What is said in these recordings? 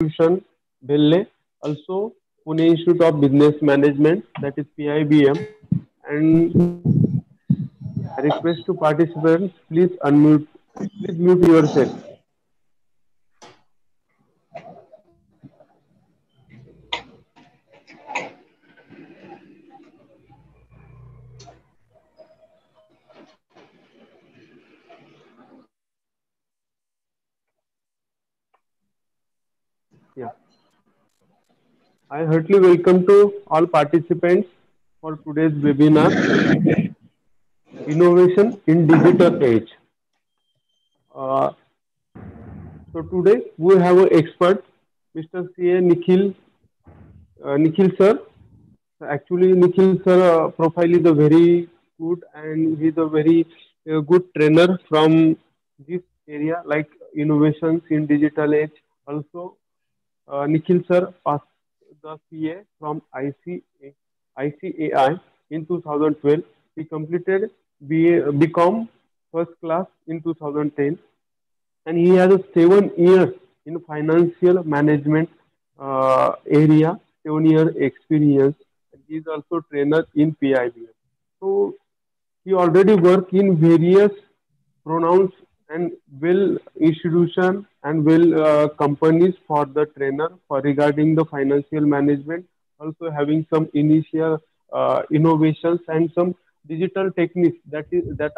Institution, Belle, also Pune Institute of Business Management, that is PIBM, and I request to participants, please mute yourself. Yeah, I heartily welcome to all participants for today's webinar, Innovation in Digital Age. Uh, so today we have an expert, Mr. C.A. Nikhil sir. Actually, Nikhil sir profile is a very good and he's a very good trainer from this area like innovations in digital age. Also, Nikhil sir passed the CA from ICAI in 2012. He completed BCom first class in 2010 and he has a 7 years in financial management area, 7 year experience. He is also trainer in PIBM. So he already worked in various pronouns and well institution and well companies for the trainer for regarding the financial management. Also having some initial innovations and some digital techniques that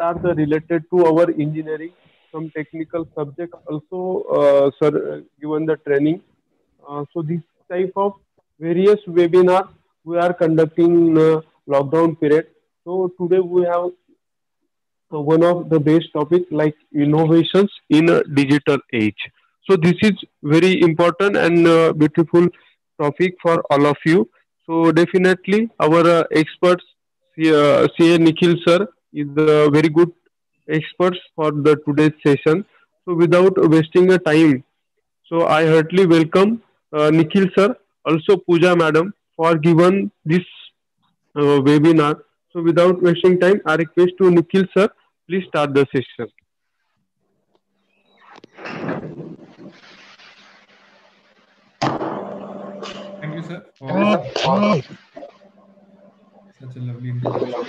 are the related to our engineering. Some technical subject also sir given the training. So this type of various webinars we are conducting in lockdown period. So today we have one of the best topic like innovations in a digital age. So this is very important and beautiful topic for all of you. So definitely our experts, CA Nikhil sir is a very good experts for the today's session. So without wasting a time, so I heartily welcome Nikhil sir, also Pooja madam for given this webinar. So without wasting time, I request to Nikhil sir, please start the session. Thank you, sir, for such a lovely introduction.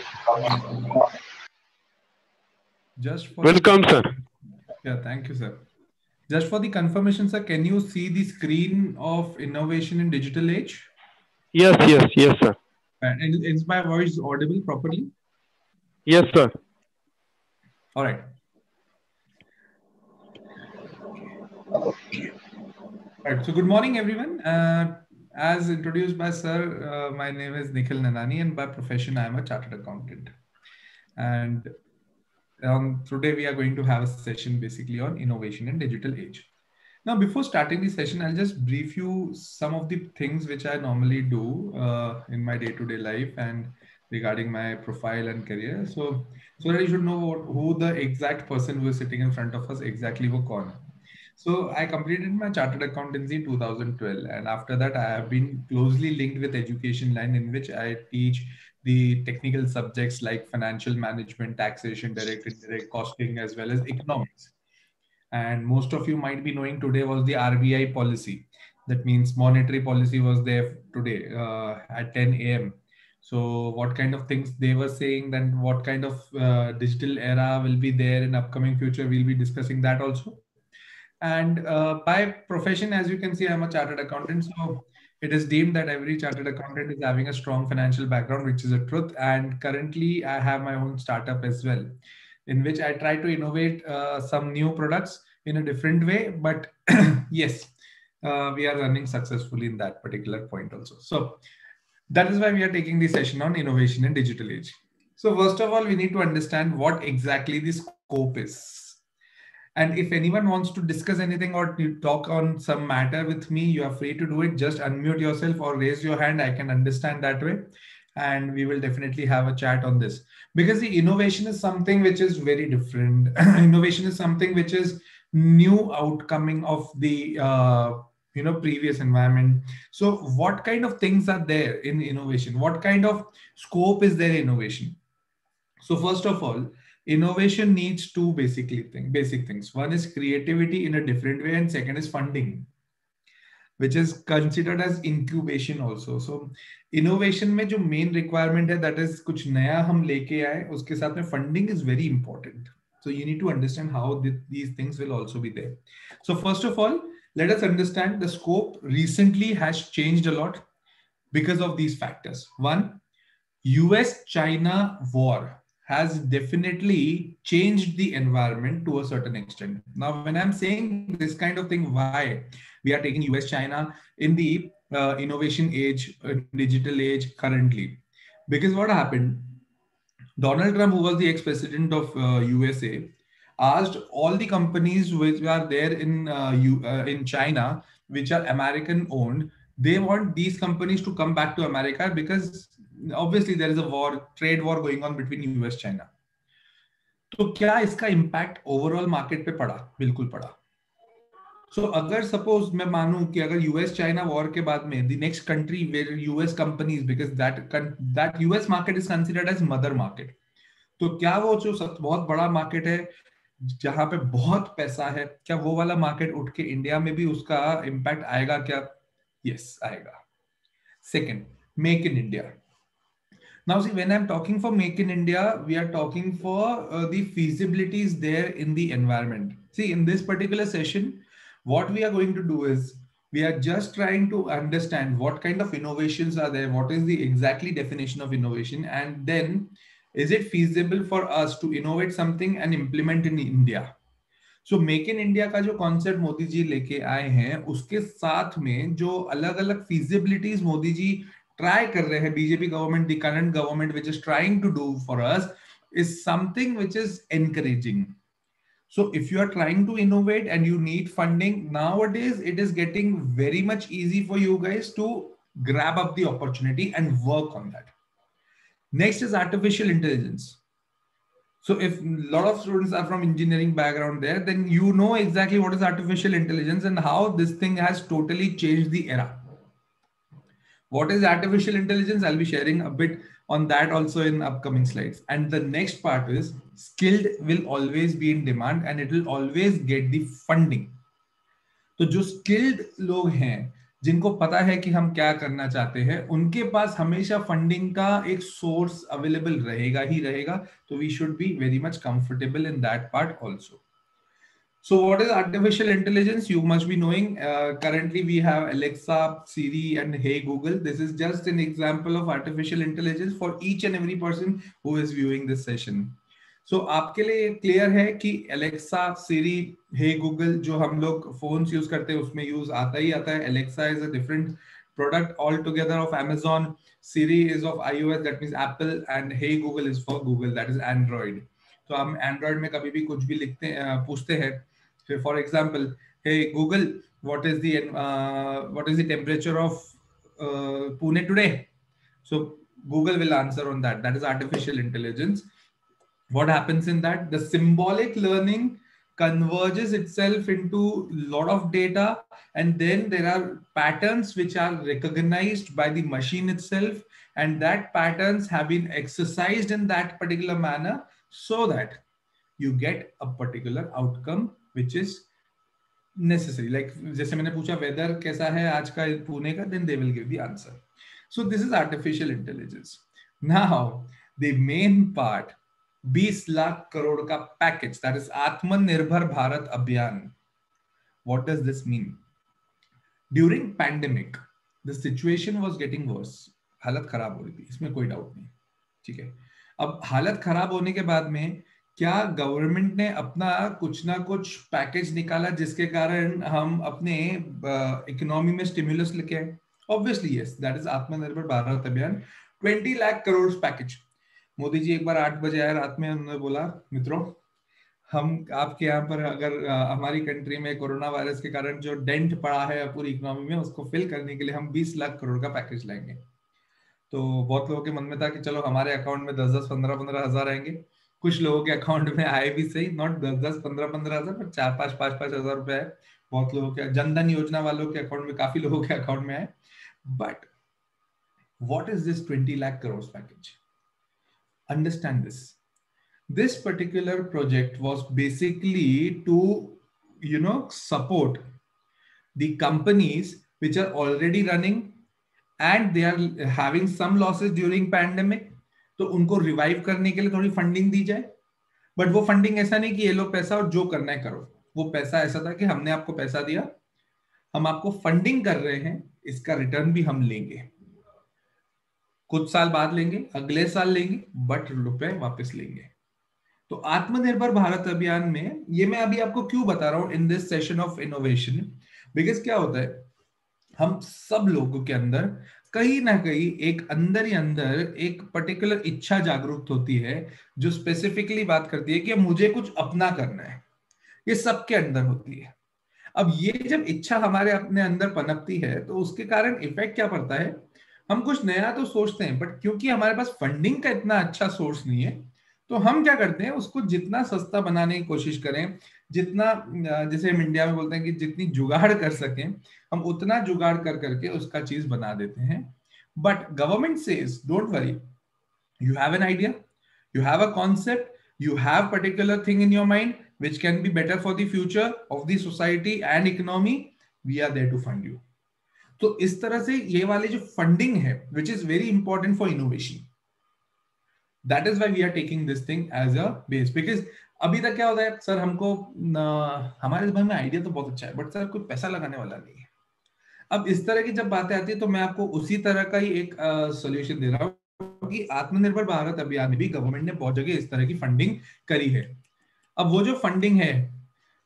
Just for the Welcome, sir. yeah, thank you, sir. Just for the confirmation, sir, can you see the screen of innovation in digital age? Yes, yes, yes, sir. And is my voice audible properly? Yes, sir. All right. Right. So good morning, everyone. As introduced by sir, my name is Nikhil Nainani, and by profession, I am a chartered accountant. And today we are going to have a session basically on innovation in digital age. Now, before starting the session, I'll just brief you some of the things which I normally do in my day-to-day life and regarding my profile and career. So that you should know who the exact person who is sitting in front of us exactly wo kaun hai. So I completed my chartered accountancy in 2012, and after that, I have been closely linked with education line in which I teach the technical subjects like financial management, taxation, direct, indirect, costing, as well as economics. And most of you might be knowing today was the RBI policy. That means monetary policy was there today at 10 a.m. So what kind of things they were saying, then what kind of digital era will be there in upcoming future, we'll be discussing that also. And by profession, as you can see, I'm a chartered accountant. So it is deemed that every chartered accountant is having a strong financial background, which is a truth. And currently, I have my own startup as well, in which I try to innovate some new products in a different way. But yes, we are running successfully in that particular point also. So that is why we are taking the session on innovation in digital age. So first of all, we need to understand what exactly the scope is. And if anyone wants to discuss anything or to talk on some matter with me, you are free to do it. Just unmute yourself or raise your hand. I can understand that way. And we will definitely have a chat on this, because the innovation is something which is very different. Innovation is something which is new outcoming of the previous environment. So what kind of things are there in innovation? What kind of scope is there in innovation? So first of all, innovation needs two basic things. One is creativity in a different way, and second is funding. which is considered as incubation also. So innovation में जो main requirement है, that is कुछ नया हम लेके आए, उसके साथ में funding is very important. So you need to understand how these things will also be there. So first of all, let us understand the scope recently has changed a lot because of these factors. One, US-China war has definitely changed the environment to a certain extent. Now, when I'm saying this kind of thing, why we are taking US-China in the innovation age, digital age currently? Because what happened? Donald Trump, who was the ex-president of USA, asked all the companies which are there in China, which are American owned, they want these companies to come back to America because obviously there is a war, trade war going on between US China. तो क्या इसका impact overall market पे पड़ा? बिल्कुल पड़ा. सो अगर suppose मैं मानूं कि अगर यूएस चाइना वॉर के बाद में the next country where US companies, because that US market is considered as mother market, तो क्या वो जो बहुत बड़ा मार्केट है जहां पे बहुत पैसा है, क्या वो वाला मार्केट उठ के इंडिया में भी उसका इम्पैक्ट आएगा क्या? यस, आएगा. Second, make in India. Now, see, when I'm talking for Make in India, we are talking for the feasibilities there in the environment. See, in this particular session, what we are going to do is we are just trying to understand what kind of innovations are there, what is the exactly definition of innovation, and then is it feasible for us to innovate something and implement in India. So make in India का जो concept Modi ji लेके आए हैं, उसके साथ में जो अलग अलग फीजिबिलिटीज मोदी जी ट्राई कर रहे हैं, BJP government, the current government which is trying to do for us, is something which is encouraging. So if you are trying to innovate and you need funding, nowadays it is getting very much easy for you guys to grab up the opportunity and work on that. Next is artificial intelligence. So if a lot of students are from engineering background there, then you know exactly what is artificial intelligence and how this thing has totally changed the era. What is artificial intelligence? I'll be sharing a bit on that also in upcoming slides. And the next part is skilled will always be in demand and it will always get the funding. तो जो skilled लोग हैं, जिनको पता है कि हम क्या करना चाहते हैं, उनके पास हमेशा फंडिंग का एक सोर्स अवेलेबल रहेगा ही रहेगा. तो we should be very much comfortable in that part also. So what is artificial intelligence? You must be knowing. Currently we have Alexa, Siri, and Hey Google. This is just an example of artificial intelligence for each and every person who is viewing this session. So आपके लिए clear है कि Alexa, Siri, Hey Google जो हम लोग phones use करते हैं उसमें यूज आता ही आता है. Alexa is a different product altogether of Amazon. Siri is of iOS, that means Apple, and Hey Google is for Google, that is Android. तो हम Android में कभी भी कुछ भी लिखते पूछते हैं. So for example, hey Google, what is the temperature of Pune today? So Google will answer on that. That is artificial intelligence. What happens in that? The symbolic learning converges itself into lot of data, and then there are patterns which are recognized by the machine itself, and that patterns have been exercised in that particular manner so that you get a particular outcome which is necessary. Like जैसे मैंने पूछा weather कैसा है आज का पुणे का, then they will give the answer. So this is artificial intelligence. Now the main part, 20 lakh crore का package, that is आत्मनिर्भर भारत अभियान. What does this mean? During pandemic, the situation was getting worse. हालत खराब हो रही थी, इसमें कोई डाउट नहीं. ठीक है, अब हालत खराब होने के बाद में क्या गवर्नमेंट ने अपना कुछ ना कुछ पैकेज निकाला जिसके कारण हम अपने इकोनॉमी में स्टिमुलस लेके आए? ऑब्वियसली यस, दैट इज आत्मनिर्भर भारत अभियान. 20 लाख करोड़ पैकेज. मोदी जी एक बार 8 बजे आए रात में, उन्होंने बोला मित्रों, हम आपके यहाँ पर अगर हमारी कंट्री में कोरोना वायरस के कारण जो डेंट पड़ा है पूरी इकोनॉमी में, उसको फिल करने के लिए हम 20 लाख करोड़ का पैकेज लाएंगे. तो बहुत लोगों के मन में था कि चलो हमारे अकाउंट में 10-10, 15-15 हजार आएंगे. कुछ लोगों के अकाउंट में आए भी सही, नॉट 10-10, 15-15 हजार, पर 4-5, 5-5 हजार रुपए आए. बहुत लोगों के जनधन योजना वालों के अकाउंट में, काफी लोगों के अकाउंट में आए. But what is this 20 lakh crore package? Understand this. This particular project was basically to support the companies which are already running and they are having some losses during pandemic, तो उनको रिवाइव करने के लिए थोड़ी फंडिंग दी जाए. But वो funding ऐसा नहीं कि ये लो पैसा और जो करना है करो. वो पैसा ऐसा था कि हमने आपको पैसा दिया, हम आपको फंडिंग कर रहे हैं, इसका रिटर्न भी हम लेंगे, कुछ साल बाद लेंगे, अगले साल लेंगे, बट रुपए वापस लेंगे. तो आत्मनिर्भर भारत अभियान में ये मैं अभी आपको क्यों बता रहा हूं in this session of innovation, because क्या होता है, हम सब लोगों के अंदर कहीं ना कहीं एक अंदर ही अंदर एक पर्टिकुलर इच्छा जागरूक होती है जो स्पेसिफिकली बात करती है कि मुझे कुछ अपना करना है. ये सबके अंदर होती है. अब ये जब इच्छा हमारे अपने अंदर पनपती है तो उसके कारण इफेक्ट क्या पड़ता है, हम कुछ नया तो सोचते हैं, बट क्योंकि हमारे पास फंडिंग का इतना अच्छा सोर्स नहीं है, तो हम क्या करते हैं, उसको जितना सस्ता बनाने की कोशिश करें, जितना जैसे हम इंडिया में बोलते हैं कि जितनी जुगाड़ कर सकें, हम उतना जुगाड़ कर करके उसका चीज बना देते हैं. But government says don't worry, you have an idea, you have a concept, you have particular thing in your mind which can be better for the future of the society and economy, we are there to fund you. तो इस तरह से ये वाली जो funding है which is very important for innovation, that is why we are taking this thing as a base. because अभी तक क्या होता है सर, हमको हमारे दिमाग में आइडिया तो बहुत अच्छा है बट सर कोई पैसा लगाने वाला नहीं है. अब इस तरह की जब बातें आती है तो मैं आपको उसी तरह का ही एक सॉल्यूशन दे रहा हूँ कि आत्मनिर्भर भारत अभियान में भी गवर्नमेंट ने बहुत जगह इस तरह की फंडिंग करी है. अब वो जो फंडिंग है,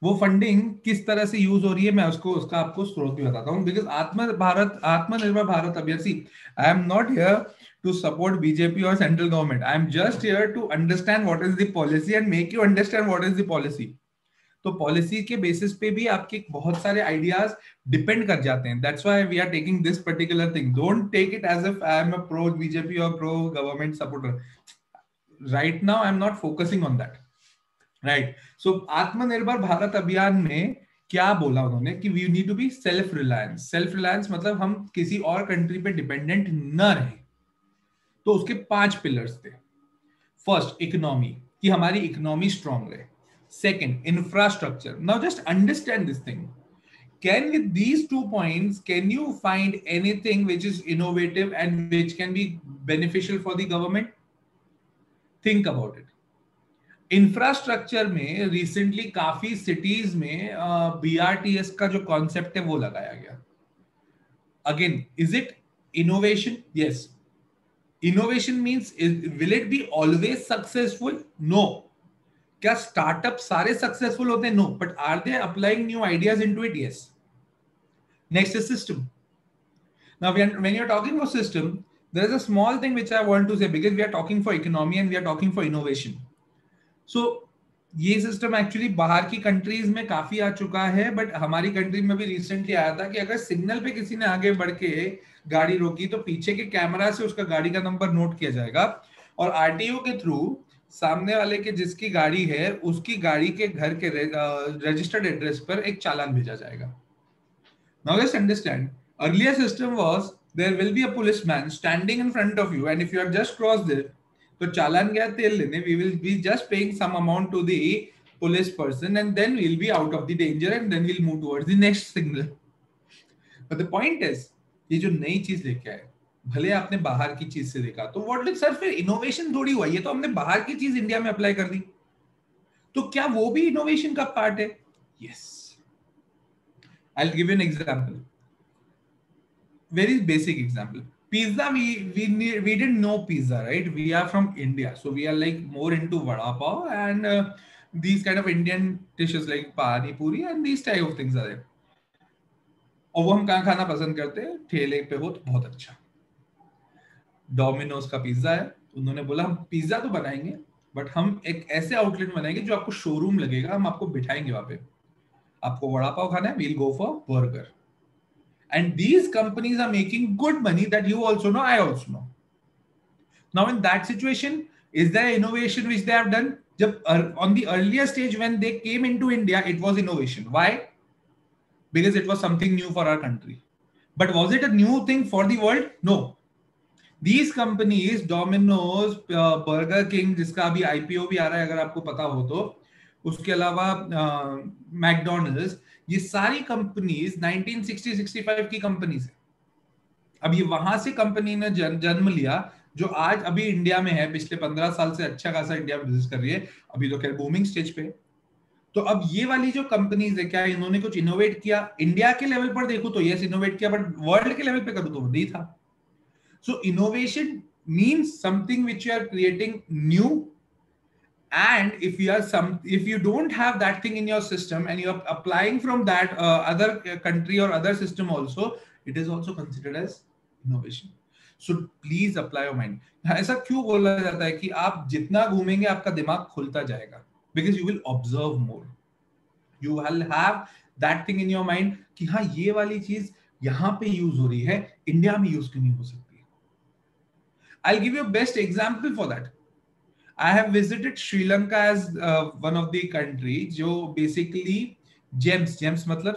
वो फंडिंग किस तरह से यूज हो रही है, मैं उसका आपको स्रोत भी बताता हूँ. Because Atmanirbhar Bharat Abhiyan, see I am not here to support BJP और central government, I am just here to understand what is the policy and make you understand what is the policy. तो पॉलिसी के बेसिस पे भी आपके बहुत सारे ideas depend कर जाते हैं. That's why we are taking this particular thing. Don't take it as if I am a pro BJP और pro government supporter. Right now I am not focusing on that. Right. So Atmanirbhar Bharat Abhiyan में क्या बोला उन्होंने कि we need to be self reliance. Self reliance मतलब हम किसी और कंट्री पे डिपेंडेंट न रहे. तो उसके 5 पिलर्स थे. फर्स्ट, इकोनॉमी, कि हमारी इकोनॉमी स्ट्रांग रहे. Second, infrastructure. Now just understand this thing. Can with these 2 points, can you find anything which is innovative and which can be beneficial for the government? Think about it. Infrastructure में recently काफी cities में BRTS का जो concept है वो लगाया गया. Again, is it innovation? Yes. Innovation means, will it be always successful? No. क्या स्टार्टअप सारे सक्सेसफुल होते हैं? No. But are they applying new ideas into it? Yes. Next is system. Now when you are talking about system, there is a small thing which I want to say, because we are talking for economy and we are talking for innovation. So ये system actually बाहर की countries में काफी आ चुका है, but हमारी country में भी रिसेंटली आया था कि अगर सिग्नल पे किसी ने आगे बढ़ के गाड़ी रोकी तो पीछे के कैमरा से उसका गाड़ी का नंबर नोट किया जाएगा और आरटीओ के थ्रू सामने वाले के जिसकी गाड़ी है उसकी गाड़ी के घर के रजिस्टर्ड एड्रेस पर एक चालान भेजा जाएगा. Now let's understand. Earlier system was there will be a policeman standing in front of you, and if you have just crossed it, तो चालान गया तेल लेने, we will be just paying some amount to the police person, and then we'll be out of the danger, and then we'll move towards the next signal. But the point is, ये जो नई चीज लेके आए, भले आपने बाहर की चीज से देखा, तो व्हाट सर फिर इनोवेशन थोड़ी हुआ, ये तो हमने बाहर की चीज इंडिया में अप्लाई कर दी, तो क्या वो भी इनोवेशन का पार्ट है? Yes. I'll give you an example. Very basic example. Pizza, we didn't know pizza, right? We are from India, so we are like more into vada pav and these kind of Indian dishes like pani puri and these type of things are there. और वो हम कहाँ खाना पसंद करते हैं? ठेले पे हो तो बहुत अच्छा. डोमिनोज का पिज्जा है, उन्होंने बोला हम पिज्जा तो बनाएंगे बट हम एक ऐसे आउटलेट बनाएंगे जो आपको शोरूम लगेगा, हम आपको बिठाएंगे वहां पे, आपको वड़ा पाव खाना है, we'll go for burger. And these companies are making good money that you also know, I also know. Now in that situation, is there innovation which they have done? On the earlier stage when they came into India, it was innovation. Why? Because it was something new for our country. But was it a new thing for the world? No. These companies, Domino's, Burger King, जिसका अभी IPO भी आ रहा है अगर आपको पता हो तो, उसके अलावा मैकडोनल्ड्स, ये सारी कंपनीज 1960-65 की कंपनीज है। अब ये वहां से कंपनी ने जन्म लिया जो आज अभी इंडिया में है, पिछले 15 साल से अच्छा खासा इंडिया में बिजनेस कर रही है, अभी तो खैर बूमिंग स्टेज पे है। तो अब ये वाली जो कंपनीज है, क्या इन्होंने कुछ इनोवेट किया? इंडिया के लेवल पर देखो तो यस इनोवेट किया, बट वर्ल्ड के लेवल पे करूँ तो नहीं था। So innovation means something which you are creating new, and if you don't have that thing in your system and you're applying from that other country or other system also, it is also considered as innovation. So please apply your mind. ऐसा क्यों बोला जाता है कि आप जितना घूमेंगे आपका दिमाग खुलता जाएगा, because you will observe more, you will have that thing in your mind कि हाँ ये वाली चीज यहाँ पे यूज हो रही है, इंडिया में यूज क्यों नहीं हो सकती? I'll give you a best example for that. I have visited Sri Lanka as one of the country जो basically gems मतलब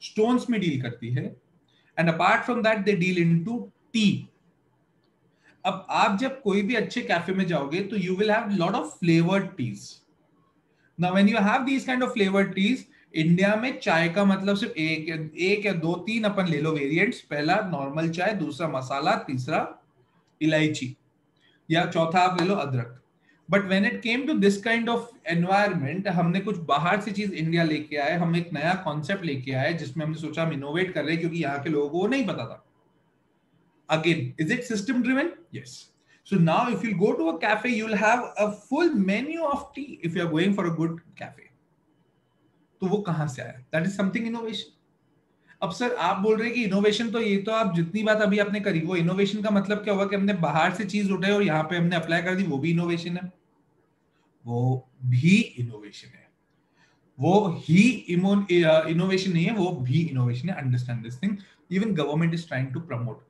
stones में deal करती है, and apart from that they deal into tea. अब आप जब कोई भी अच्छे कैफे में जाओगे तो you will have lot of flavored teas. Now when you have these kind of flavored teas, India में चाय का मतलब सिर्फ एक या दो तीन अपन ले लो वेरिएंट्स, पहला नॉर्मल चाय, दूसरा मसाला, तीसरा इलायची, या चौथा आप ले लो अदरक। But when it came to this kind of environment, हमने कुछ बाहर से चीज इंडिया लेके आए, हम एक नया कॉन्सेप्ट लेके आए जिसमें हमने सोचा हम इनोवेट कर रहे हैं, क्योंकि यहाँ के लोगों को नहीं पता था। Again, is it system driven? Yes. So now if you go to a cafe, you'll have a full menu of tea if you are going for a good cafe. तो वो कहां से आया? That is something innovation. अब sir आप बोल रहे हैं कि इनोवेशन तो ये तो आप जितनी बात अभी आपने करी, वो इनोवेशन का मतलब क्या हुआ कि हमने बाहर से चीज उठाई और यहाँ पे हमने अप्लाई कर दी, वो भी इनोवेशन है? वो भी इनोवेशन है, वो ही इनोवेशन नहीं है, वो भी इनोवेशन है। Understand this thing. Even government is trying to promote.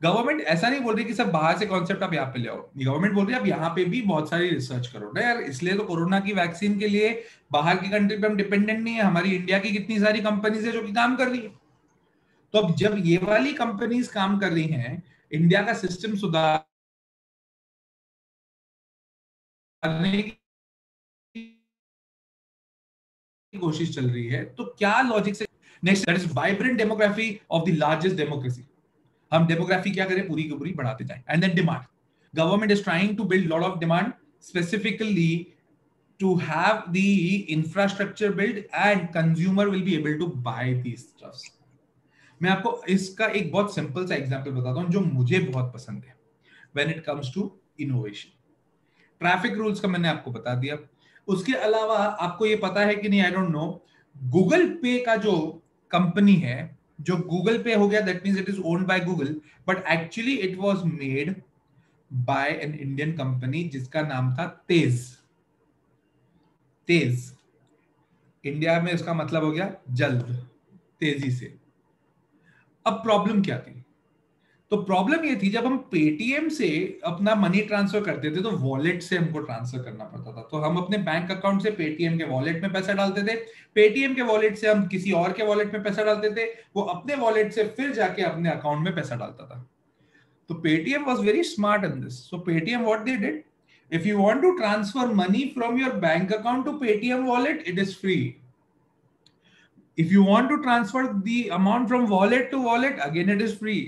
Government ऐसा नहीं बोल रही कि सब बाहर से कॉन्सेप्ट आप यहाँ पे ले आओ, गवर्नमेंट बोल रही है आप यहाँ पे भी बहुत सारी रिसर्च करो ना यार। इसलिए तो कोरोना की वैक्सीन के लिए बाहर की कंट्री पे हम डिपेंडेंट नहीं है, हमारी इंडिया की कितनी सारी कंपनीज है जो कि काम कर रही है। तो अब जब ये वाली कंपनीज काम कर रही हैं, इंडिया का सिस्टम सुधारने की कोशिश चल रही है, तो क्या लॉजिक से? Next, that is vibrant demography of the largest democracy. हम डेमोग्राफी क्या करें? पूरी की पूरी बढ़ाते जाएं। And then demand, government is trying to build lot of demand specifically to have the infrastructure build and consumer will be able to buy these stuffs. मैं आपको इसका एक बहुत सिंपल सा एग्जांपल बताता हूं जो मुझे बहुत पसंद है when it comes to innovation. Traffic rules का मैंने आपको बता दिया। उसके अलावा आपको ये पता है कि नहीं, आई डोंट नो, गूगल पे का जो कंपनी है, जो गूगल पे हो गया, that means it is owned by Google, but actually it was made by an Indian company जिसका नाम था तेज। तेज इंडिया में उसका मतलब हो गया जल्द, तेजी से। अब प्रॉब्लम क्या थी? तो प्रॉब्लम ये थी, जब हम पेटीएम से अपना मनी ट्रांसफर करते थे तो वॉलेट से हमको ट्रांसफर करना पड़ता था। तो हम अपने बैंक अकाउंट से पेटीएम के वॉलेट में पैसा डालते थे, पेटीएम के वॉलेट से हम किसी और के वॉलेट में पैसा डालते थे, वो अपने वॉलेट से फिर जाके अपने अकाउंट में पैसा डालता था। तो Paytm was very smart in this. So Paytm what they did, if you want to transfer money from your bank account to Paytm wallet, it is free. If you want to transfer the amount from wallet to wallet, again it is free.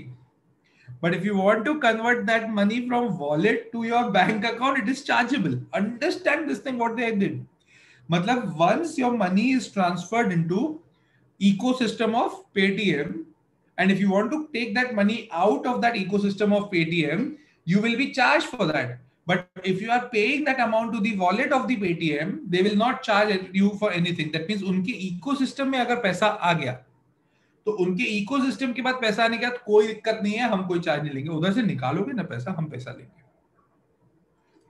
But if you want to convert that money from wallet to your bank account, it is chargeable. Understand this thing, what they did. Matlab, once your money is transferred into ecosystem of Paytm, and if you want to take that money out of that ecosystem of Paytm, you will be charged for that. But if you are paying that amount to the wallet of the Paytm, they will not charge you for anything. That means उनके ecosystem में अगर पैसा आ गया तो उनके ecosystem के बाद पैसा आने के बाद कोई दिक्कत नहीं है, हम कोई चार्ज नहीं लेंगे। उधर से निकालोगे ना पैसा, हम पैसा लेंगे।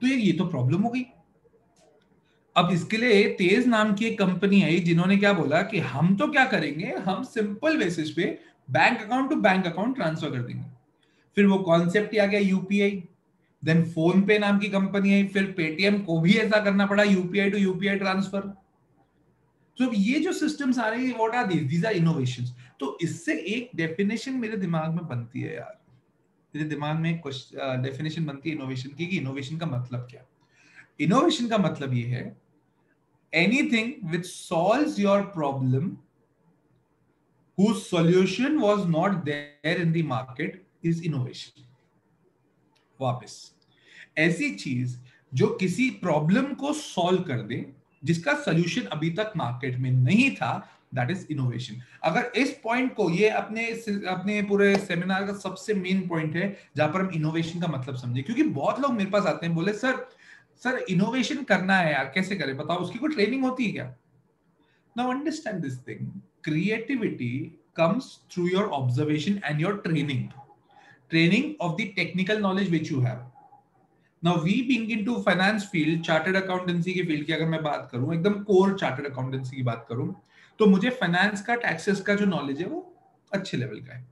तो ये तो प्रॉब्लम हो गई। अब इसके लिए तेज नाम की एक कंपनी आई जिन्होंने क्या बोला कि हम तो क्या करेंगे, हम सिंपल बेसिस पे bank account to bank account transfer कर देंगे। फिर वो कॉन्सेप्ट ही आ गया यूपीआई। देन फोन पे नाम की कंपनी आई, फिर पेटीएम को भी ऐसा करना पड़ा, यूपीआई टू यूपीआई ट्रांसफर। तो ये जो सिस्टम्स आ रहे हैं, what are these are innovations. तो इससे एक डेफिनेशन मेरे दिमाग में बनती है यार, मेरे दिमाग में एक डेफिनेशन बनती है इनोवेशन की, कि इनोवेशन का मतलब क्या। इनोवेशन का मतलब ये है anything which solves your problem whose solution was not there in the market is innovation. वापस, ऐसी चीज जो किसी प्रॉब्लम को सॉल्व कर दे, जिसका सोल्यूशन अभी तक मार्केट में नहीं था, दैट इज इनोवेशन. अगर इस पॉइंट को, ये अपने अपने पूरे सेमिनार का सबसे मेन पॉइंट है जहां पर हम इनोवेशन का मतलब समझे. क्योंकि बहुत लोग मेरे पास आते हैं, बोले सर सर इनोवेशन करना है यार, कैसे करें बताओ, उसकी कोई ट्रेनिंग होती है क्या? Now understand this thing, creativity comes through your observation and your training of the technical knowledge which you have. Now we being into finance field, chartered accountancy की फील्ड की अगर मैं बात करूं, एकदम कोर चार्टर्ड अकाउंटेंसी की बात करूं, तो मुझे फाइनेंस का, टैक्सेस का जो नॉलेज है वो अच्छे लेवल का है.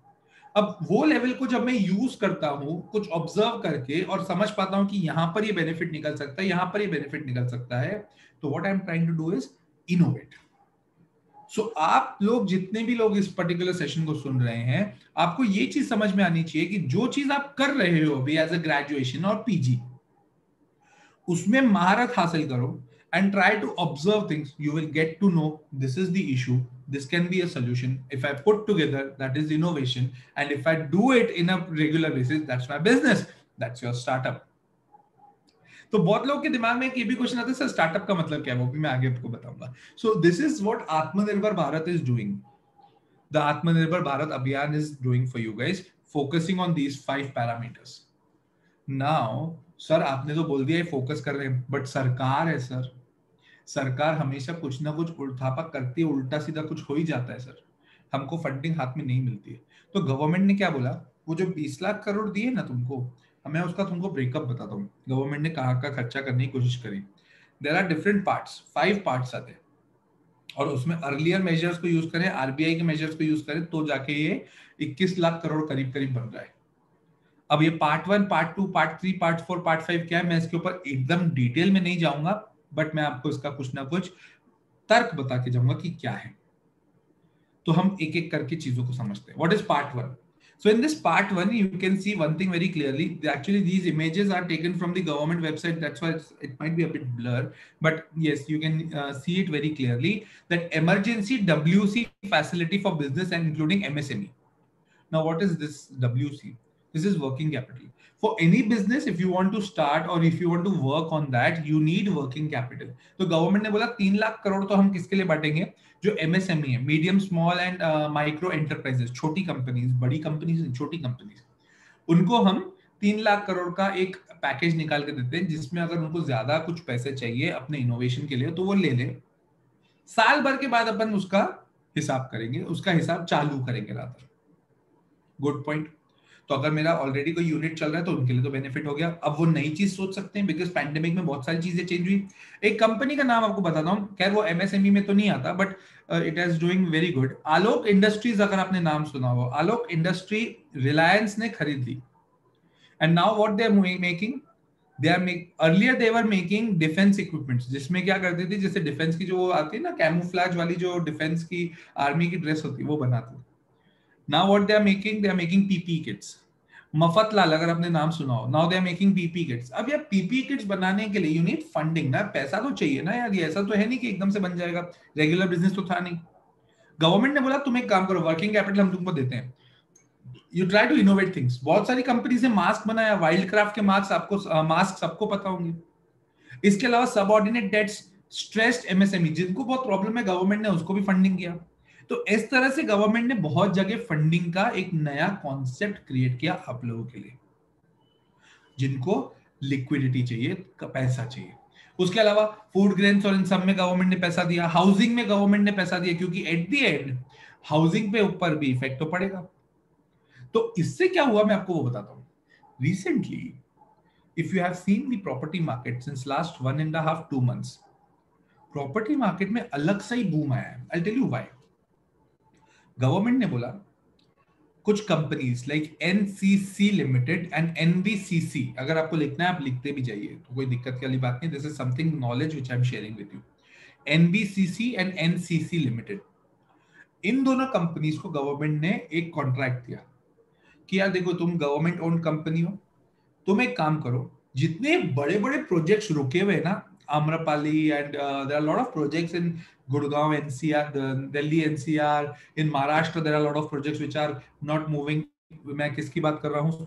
अब वो लेवल को जब मैं यूज करता हूं कुछ ऑब्जर्व करके और समझ पाता हूं कि यहां पर ये बेनिफिट निकल सकता है, यहां पर ये बेनिफिट निकल सकता है, तो what I am trying to do is innovate. So आप लोग जितने भी लोग इस पर्टिकुलर सेशन को सुन रहे हैं, आपको ये चीज समझ में आनी चाहिए कि जो चीज आप कर रहे हो अभी एज अ ग्रेजुएशन और पीजी, उसमें महारत हासिल करो and try to observe things. You will get to know this is the issue, this can be a solution. If I put together, that is innovation, and if I do it in a regular basis, that's my business, that's your startup. तो बहुत लोगों के दिमाग में एक ये भी question आता है, सर स्टार्टअप का मतलब क्या है, वो भी मैं आगे आपको बताऊंगा. सो दिस इज व्हाट आत्मनिर्भर भारत इज डूइंग. द आत्मनिर्भर भारत अभियान is doing for you guys, focusing on these 5 parameters. Now sir आपने तो बोल दिया फोकस कर रहे हैं, बट सरकार है सर, सरकार हमेशा कुछ ना कुछ उल्टापा करती है, उल्टा सीधा कुछ हो ही जाता है सर, हमको फंडिंग हाथ में नहीं मिलती है. तो गवर्नमेंट ने क्या बोला, वो जो 20 लाख करोड़ दिए ना तुमको, मैं उसका तुमको ब्रेकअप बताता हूँ. गवर्नमेंट ने कहाँ का खर्चा करने की कोशिश करी. There are different parts, 5 parts आते हैं, और उसमें अर्लियर मेजर्स को यूज करें, आरबीआई के मेजर्स को यूज करें, तो जाके ये 21 लाख करोड़ करीब करीब बन रहा है. अब ये part 1, part 2, part 3, part 4, part 5 क्या है, मैं इसके ऊपर एकदम डिटेल में नहीं जाऊंगा, बट मैं आपको इसका कुछ ना कुछ तर्क बता के जाऊंगा कि क्या है. तो हम एक एक करके चीजों को समझते हैं. What is part 1? So in this part 1, you can see one thing very clearly. Actually, these images are taken from the government website. That's why it might be a bit blur. But yes, you can see it very clearly. That emergency WC facility for business and including MSME. Now, what is this WC? This is working capital. For any business, if you want to start or if you want to work on that, you need working capital. तो government ने बोला 3 लाख करोड़ तो हम किसके लिए बांटेंगे, जो MSME है, medium small and micro enterprises, छोटी कंपनीज, बड़ी कंपनीज, छोटी कंपनीज, उनको हम 3 लाख करोड़ का एक पैकेज निकाल के देते हैं, जिसमें अगर उनको ज्यादा कुछ पैसे चाहिए अपने इनोवेशन के लिए तो वो ले ले. साल भर के बाद अपन उसका हिसाब करेंगे, उसका हिसाब चालू करेंगे रात. Good point. तो अगर मेरा ऑलरेडी कोई यूनिट चल रहा है तो उनके लिए तो बेनिफिट हो गया. अब वो नई चीज सोच सकते हैं, बिकॉज पैंडेमिक में बहुत सारी चीजें चेंज हुई. एक कंपनी का नाम आपको बताता हूँ, खैर वो एमएसएमई में तो नहीं आता, but it is doing very good. Alok industries, अगर आपने नाम सुना हो, आलोक इंडस्ट्री रिलायंस ने खरीद ली. And now what they are making, earlier they were making defence equipments, जिसमें क्या करती थी, जैसे डिफेंस की जो आती है ना, कैमोफ्लेज वाली जो डिफेंस की आर्मी की ड्रेस होती है, वो बनाती. Now what they are making PPE kits. Mafatlal अगर आपने नाम सुना हो, now they are making PPE kits. अब यार PPE kits बनाने के लिए you need funding ना, पैसा तो चाहिए ना यार, ये ऐसा तो है नहीं कि एकदम से बन जाएगा, रेगुलर बिजनेस तो था नहीं. गवर्नमेंट ने बोला तुम एक काम करो, वर्किंग कैपिटल हम तुमको देते हैं, you try to innovate things. बहुत सारी कंपनी से मास्क बनाया, वाइल्ड क्राफ्ट के मास्क सबको पता होंगे. इसके अलावा सबऑर्डिनेट डेट्स, स्ट्रेस्ड एमएसएमई जिनको बहुत प्रॉब्लम है, गवर्नमेंट ने उसको भी फंडिंग किया. तो इस तरह से गवर्नमेंट ने बहुत जगह फंडिंग का एक नया कॉन्सेप्ट क्रिएट किया आप लोगों के लिए, जिनको लिक्विडिटी चाहिए, पैसा चाहिए. उसके अलावा फूड ग्रेन्स और इन सब में गवर्नमेंट ने पैसा दिया, हाउसिंग में गवर्नमेंट ने पैसा दिया, क्योंकि एट द एंड हाउसिंग पे ऊपर भी इफेक्ट तो पड़ेगा. तो इससे क्या हुआ मैं आपको वो बताता हूं. Recently if you have seen the property market since last 1.5 2 months, property market में अलग सा ही बूम आया है. I tell you why. Government ने बोला कुछ companies like NCC limited and NBCC, अगर आपको लिखना है आप लिखते भी जाइए, तो कोई दिक्कत वाली बात नहीं, this is something knowledge which I am sharing with you. NBCC and NCC limited, इन दोनों कंपनीज को गवर्नमेंट ने एक कॉन्ट्रैक्ट दिया कि यार देखो तुम गवर्नमेंट ओन्ड कंपनी हो, तुम एक काम करो, जितने बड़े बड़े प्रोजेक्ट्स रुके हुए ना Amrapali, and there are a lot of projects in Gurgaon NCR, the Delhi NCR, in Maharashtra there are a lot of projects which are not moving. मैं किसकी बात कर रहा हूँ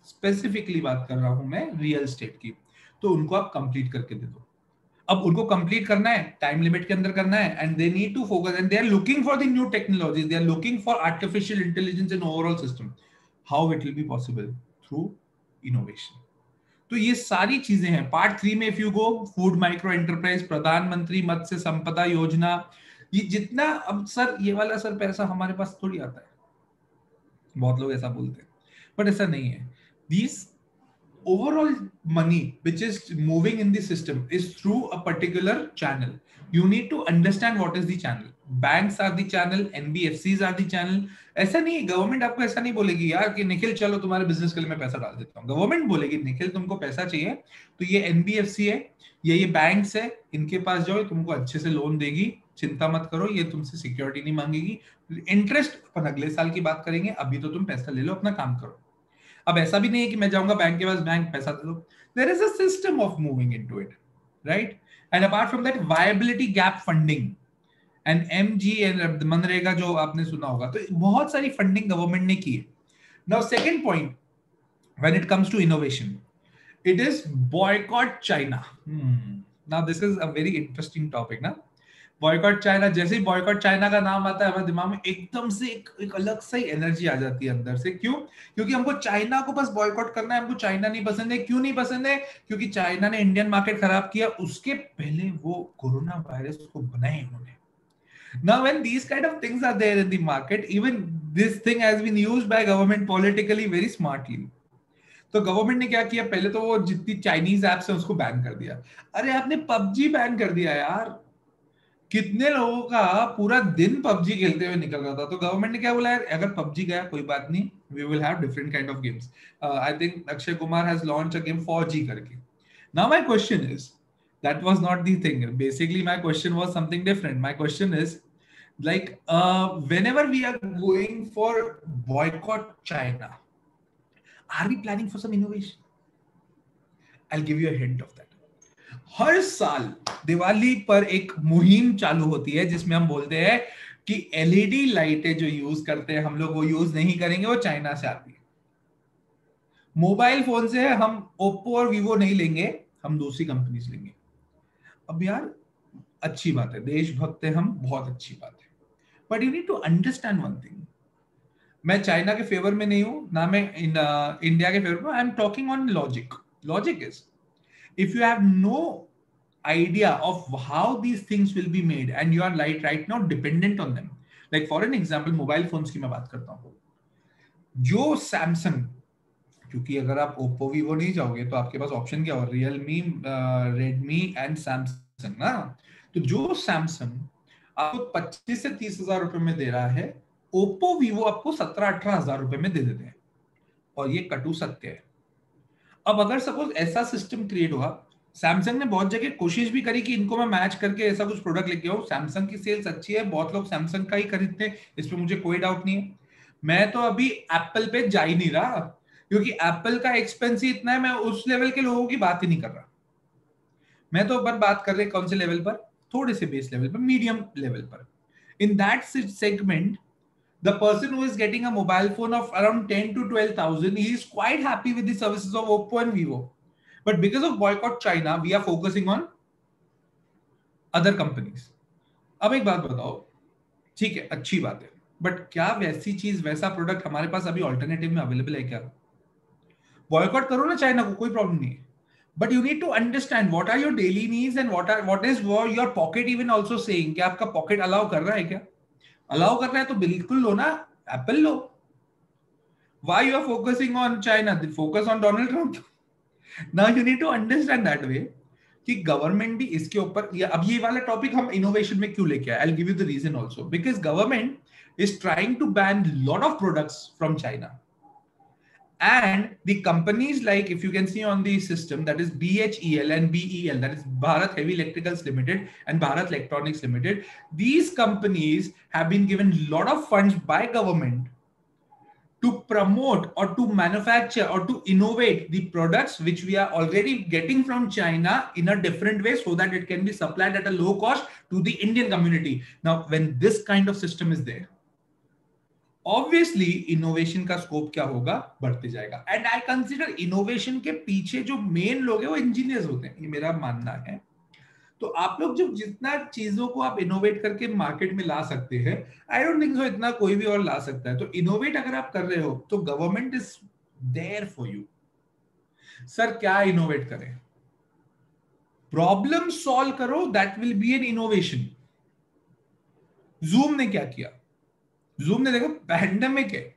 स्पेसिफिकली बात कर रहा हूँ मैं रियल एस्टेट की. तो उनको आप कंप्लीट करके दे दो. अब उनको कंप्लीट करना है, टाइम लिमिट के अंदर करना है, and they need to focus and they are looking for the new technologies, they are looking for artificial intelligence in overall system. How it will be possible? Through innovation. तो ये सारी चीजें हैं. Part 3 में if you go, food micro enterprise, प्रधानमंत्री मत्स्य संपदा योजना, ये जितना, अब सर ये वाला सर पैसा हमारे पास थोड़ी आता है, बहुत लोग ऐसा बोलते हैं, बट ऐसा नहीं है. These overall money which is moving in the system is through a particular channel. You need to understand what is the channel. Banks are the channel, NBFCs are the channel. ऐसा नहीं, government आपको ऐसा नहीं बोलेगी यार कि निखिल चलो तुम्हारे बिजनेस के लिए मैं पैसा डाल देता हूँ. गवर्नमेंट बोलेगी निखिल तुमको पैसा चाहिए तो ये एनबीएफसी है, ये बैंक्स है, इनके पास जाओ, तुमको अच्छे से लोन देगी, चिंता मत करो, ये तुमसे सिक्योरिटी नहीं मांगेगी, इंटरेस्ट अपन अगले साल की बात करेंगे, अभी तो तुम पैसा ले लो, अपना काम करो. अब ऐसा भी नहीं है कि मैं जाऊंगा बैंक के पास, बैंक पैसा दे दो. There is a system of moving into it, right? And apart from that, viability gap funding and MG and मनरेगा जो आपने सुना होगा, तो बहुत सारी फंडिंग गवर्नमेंट ने की है. Now second point, when it comes to innovation, it is boycott China. Now this is a very interesting topic ना. बॉयकॉट चाइना, जैसे ही बॉयकॉट चाइना का नाम आता है हमारे दिमाग में एकदम से एक अलग सा ही एनर्जी आ जाती है अंदर से. क्यों? क्योंकि हमको चाइना को बस बॉयकॉट करना है, हमको चाइना नहीं पसंद है. क्यों नहीं पसंद है? क्योंकि चाइना ने इंडियन मार्केट खराब किया, उसके पहले वो कोरोना वायरस को बनाए उन्होंने. Now when these kind of things are there in the market, even this thing has been used by government politically very smartly. तो गवर्नमेंट ने क्या किया, पहले तो वो जितनी चाइनीज एप्स है उसको बैन कर दिया. अरे आपने पबजी बैन कर दिया यार, कितने लोगों का पूरा दिन पबजी खेलते हुए निकल रहा था. तो गवर्नमेंट ने क्या बोला है, अगर पबजी गया कोई बात नहीं, we will have different kind of games. I think Akshay Kumar has launch a game 4G करके. Now my question is, that was not the thing, basically my question was something different. My question is like whenever we are going for boycott China, are we planning for some innovation? I'll give you a hint of that. हर साल दिवाली पर एक मुहिम चालू होती है जिसमें हम बोलते हैं कि एलईडी लाइटें जो यूज करते हैं हम लोग वो यूज नहीं करेंगे, वो चाइना से आती है. मोबाइल फोन से हम ओप्पो और वीवो नहीं लेंगे, हम दूसरी कंपनी से लेंगे. अब यार अच्छी बात है, देशभक्त है हम, बहुत अच्छी बात है, but you need to understand one thing. मैं चाइना के फेवर में नहीं हूं, ना मैं इंडिया के फेवर में. I am talking on logic. Logic is, if you have no idea of how these things will be made and you are right now dependent on them, like for an example mobile phones की मैं बात करता हूँ, जो Samsung, क्योंकि अगर आप Oppo Vivo नहीं जाओगे तो आपके पास ऑप्शन क्या हो, Realme, Redmi एंड Samsung ना. तो जो Samsung आपको 25 से 30 हजार रुपए में दे रहा है, Oppo Vivo आपको 17-18 हजार रुपए में दे देते हैं, और ये कटु सत्य है. अब अगर सपोज ऐसा सिस्टम क्रिएट हुआ, सैमसंग ने बहुत जगह कोशिश भी करी कि इनको मैं मैच करके ऐसा कुछ प्रोडक्ट लेके आऊं. सैमसंग की सेल्स अच्छी है, बहुत लोग सैमसंग का ही खरीदते हैं, इस पे मुझे कोई डाउट नहीं है. मैं तो अभी एप्पल पे जा ही नहीं रहा, क्योंकि एप्पल का एक्सपेंस ही इतना है, मैं उस लेवल के लोगों की बात ही नहीं कर रहा. मैं तो अपन बात कर रहे कौन से लेवल पर, थोड़े से बेस लेवल पर, मीडियम लेवल पर. In that segment, the person who is getting a mobile phone of around 10 to 12,000, he is quite happy with the services of Oppo and Vivo. But because of boycott China, we are focusing on other companies. अब एक बात बताओ, ठीक है अच्छी बात है, but क्या वैसी चीज, वैसा प्रोडक्ट हमारे पास अभी ऑल्टरनेटिव में अवेलेबल है क्या? बॉयकॉट करो ना चाइना को, कोई प्रॉब्लम नहीं है, but you need to understand what are your daily needs and what is your pocket even also saying. क्या आपका पॉकेट अलाउ कर रहा है? क्या अलाउ कर रहा है तो बिल्कुल लो ना, Apple low. Why you are focusing on China? Focus on Donald Trump. Now you need to understand that way कि गवर्नमेंट भी इसके ऊपर, अब ये वाला टॉपिक हम इनोवेशन में क्यों लेके आए, I'll give you the reason also. Because government is trying to ban lot of products from China. And the companies, like if you can see on the system, that is BHEL and BEL, that is Bharat Heavy Electricals Limited and Bharat Electronics Limited, these companies have been given a lot of funds by government to promote or to manufacture or to innovate the products which we are already getting from China in a different way so that it can be supplied at a low cost to the Indian community. Now when this kind of system is there, obviously innovation का scope क्या होगा, बढ़ते जाएगा. And I consider innovation के पीछे जो main लोग हैं वो इंजीनियर्स होते हैं, ये मेरा मानना है. तो आप लोग जब जितना चीजों को आप इनोवेट करके मार्केट में ला सकते हैं, आई डोंट थिंक सो इतना कोई भी और ला सकता है. तो इनोवेट अगर आप कर रहे हो तो government is there for you. Sir क्या इनोवेट करें? प्रॉब्लम सॉल्व करो, that will be an innovation. Zoom ने क्या किया? जूम ने देखो पैंडेमिक है,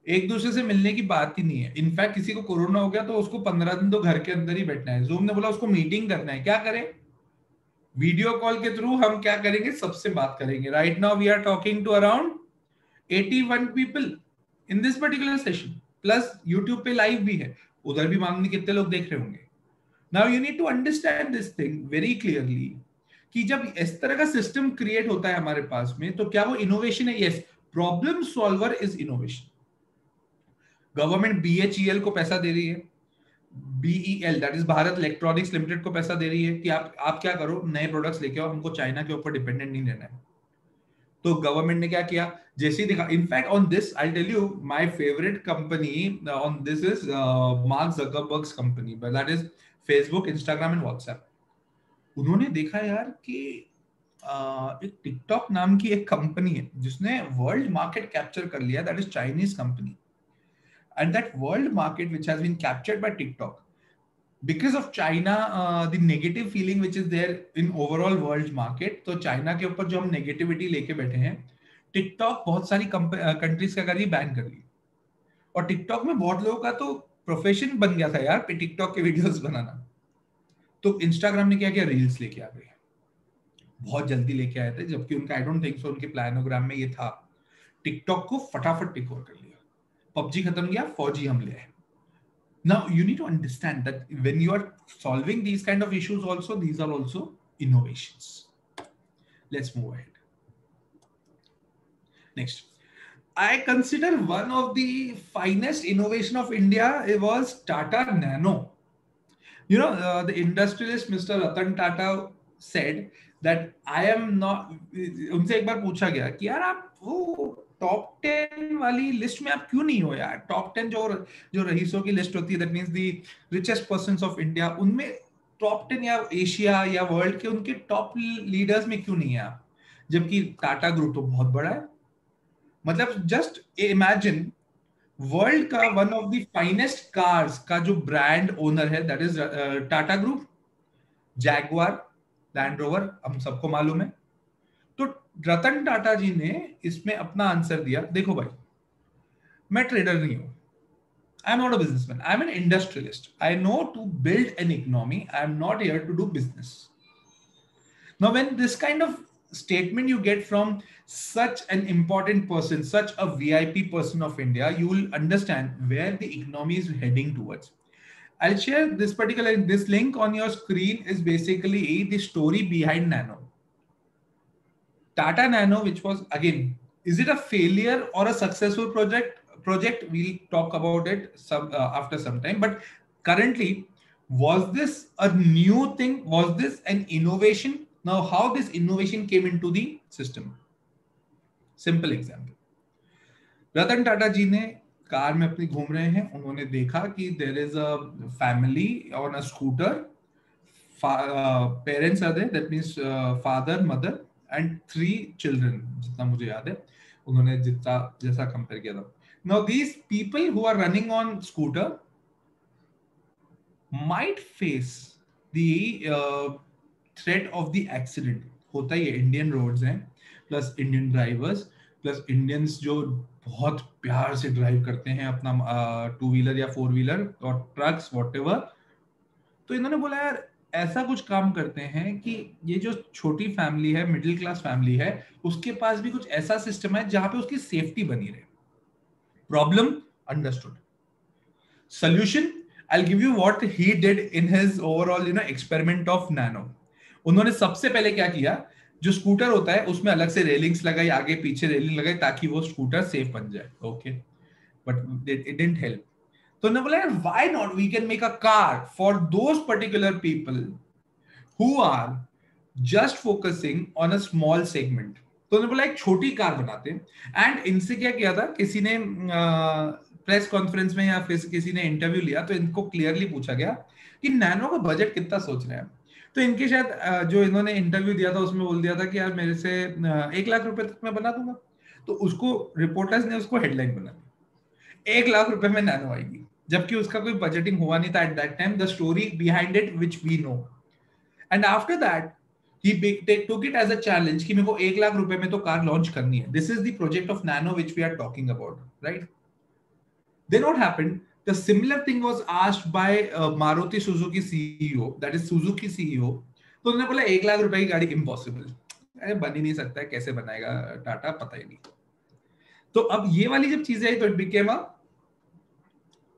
एक दूसरे से मिलने की बात ही नहीं है. इनफैक्ट किसी को कोरोना हो गया तो उसको 15 दिन तो घर के अंदर ही बैठना है. जूम ने बोला उसको मीटिंग करना है, क्या करें? वीडियो कॉल के थ्रू हम क्या करेंगे, सबसे बात करेंगे. Right now we are talking to around 81 people in this particular session, plus YouTube पे लाइव भी है, उधर भी मालूम नहीं कितने लोग देख रहे होंगे. Now you need to understand this thing very clearly कि जब इस तरह का सिस्टम क्रिएट होता है हमारे पास में, तो क्या वो इनोवेशन है? Yes, problem solver is innovation. Government BHEL को पैसा दे रही है, BEL that is Bharat electronics limited को पैसा दे रही है कि आप क्या करो, नए प्रोडक्ट्स लेके आओ, हमको चाइना के ऊपर डिपेंडेंट नहीं रहना है. तो गवर्नमेंट ने क्या किया, जैसे ही देखा, in fact on this I tell you my favourite company on this is Mark Zuckerberg's company, that is Facebook, Instagram and WhatsApp. उन्होंने देखा यार कि एक टिकटॉक नाम की एक कंपनी है जिसने वर्ल्ड मार्केट कैप्चर कर लिया, that is Chinese company. And that world market which has been captured by TikTok, because of China, the negative feeling which is there in overall world market, तो China के ऊपर जो हम negativity लेके बैठे हैं, टिकटॉक बहुत सारी कंट्रीज का करी बैन कर ली. और टिकटॉक में बहुत लोगों का तो प्रोफेशन बन गया था यार टिकटॉक के वीडियोस बनाना. तो इंस्टाग्राम ने क्या किया, रील्स लेके आ गए, बहुत जल्दी लेके आए थे, जबकि उनका आई डोंट थिंक सो उनके प्लानोग्राम में ये था. टिकटॉक को फटाफट टिक ओवर कर लिया, PUBG खत्म गया, फौजी हमले आए. Now you need to understand that when you are solving these kind of issues also, these are also innovations. Let's move ahead. Next, I consider one of the finest innovation of India, it was Tata Nano. You know, the industrialist Mr. Ratan Tata said that I am not, उनसे एक बार पूछा गया कि यार आप वो top 10 वाली list में आप क्यों नहीं हो यार? टॉप 10 जो रईसों की लिस्ट होती है, that means the richest persons of India, उनमें टॉप 10 या एशिया या वर्ल्ड के उनके टॉप लीडर्स में क्यों नहीं है आप? जबकि टाटा ग्रुप तो बहुत बड़ा है. मतलब जस्ट इमेजिन, वर्ल्ड का one of the finest cars का जो ब्रांड ओनर है, that is Tata group, Jaguar, land rover, हम सबको मालूम है. तो रतन टाटा जी ने इसमें अपना आंसर दिया, देखो भाई, मैं ट्रेडर नहीं हूं, I am not a businessman, I am an industrialist, I know to build an economy, I am not here to do business. Now when this kind of statement you get from such an important person, such a VIP person of India, you will understand where the economy is heading towards. I'll share this link on your screen is basically the story behind Nano. Tata Nano, which was, again, is it a failure or a successful project? We'll talk about it after some time. But currently, was this a new thing? Was this an innovation? Now, how this innovation came into the system? Simple example. Ratan Tata जी ने car में अपनी घूम रहे हैं, उन्होंने देखा कि there is a family on a scooter, parents are there, that means father, mother and 3 children, जितना मुझे याद है, उन्होंने जैसा कंपेयर किया था. Now these people who are running on scooter might face the threat of the accident. होता ही है, इंडियन रोड्स हैं, plus Indian drivers, plus Indians जो बहुत प्यार से ड्राइव करते हैं अपना 2 व्हीलर या 4 व्हीलर और ट्रक्स व्हाटएवर. तो इन्होंने बोला यार ऐसा कुछ काम करते हैं कि ये जो छोटी फैमिली है, मिडिल क्लास फैमिली है, उसके पास भी कुछ ऐसा सिस्टम है जहां पे उसकी सेफ्टी बनी रहे. Problem understood. Solution, I'll give you what he did in his overall experiment of Nano. उन्होंने सबसे पहले क्या किया, जो स्कूटर होता है उसमें अलग से रेलिंग्स लगाई, आगे पीछे रेलिंग लगाई ताकि वो स्कूटर सेफ बन जाए. Okay, but it didn't help. तो उन्होंने बोला why not we can make a car for those particular people who are just focusing on a small segment. तो उन्होंने बोला एक छोटी कार बनाते हैं। एंड इनसे क्या किया था, किसी ने प्रेस कॉन्फ्रेंस में या फिर किसी ने इंटरव्यू लिया तो इनको क्लियरली पूछा गया कि नैनो का बजट कितना सोच रहे हैं। तो इनके शायद जो इन्होंने इंटरव्यू दिया था उसमें बोल दिया था कि यार मेरे से 1 लाख रुपए तक मैं बना दूंगा। तो उसको रिपोर्टर्स ने उसको हेडलाइन बना दी, 1 लाख रुपए में नैनो आएगी, जबकि उसका कोई बजटिंग हुआ नहीं था at that time. The story behind it which we know, and after that he took it as a challenge कि मेरे को 1 लाख रुपए में तो कार लॉन्च करनी है। This is the project of Nano which we are talking about, right? Then what happened? The similar thing was asked by Maruti Suzuki CEO, that is Suzuki CEO. तो उन्होंने बोला 1 लाख रुपए की गाड़ी इम्पॉसिबल, अरे बन ही नहीं सकता है, कैसे बनाएगा टाटा, पता ही नहीं। तो अब ये वाली जब चीजें आई तो it became a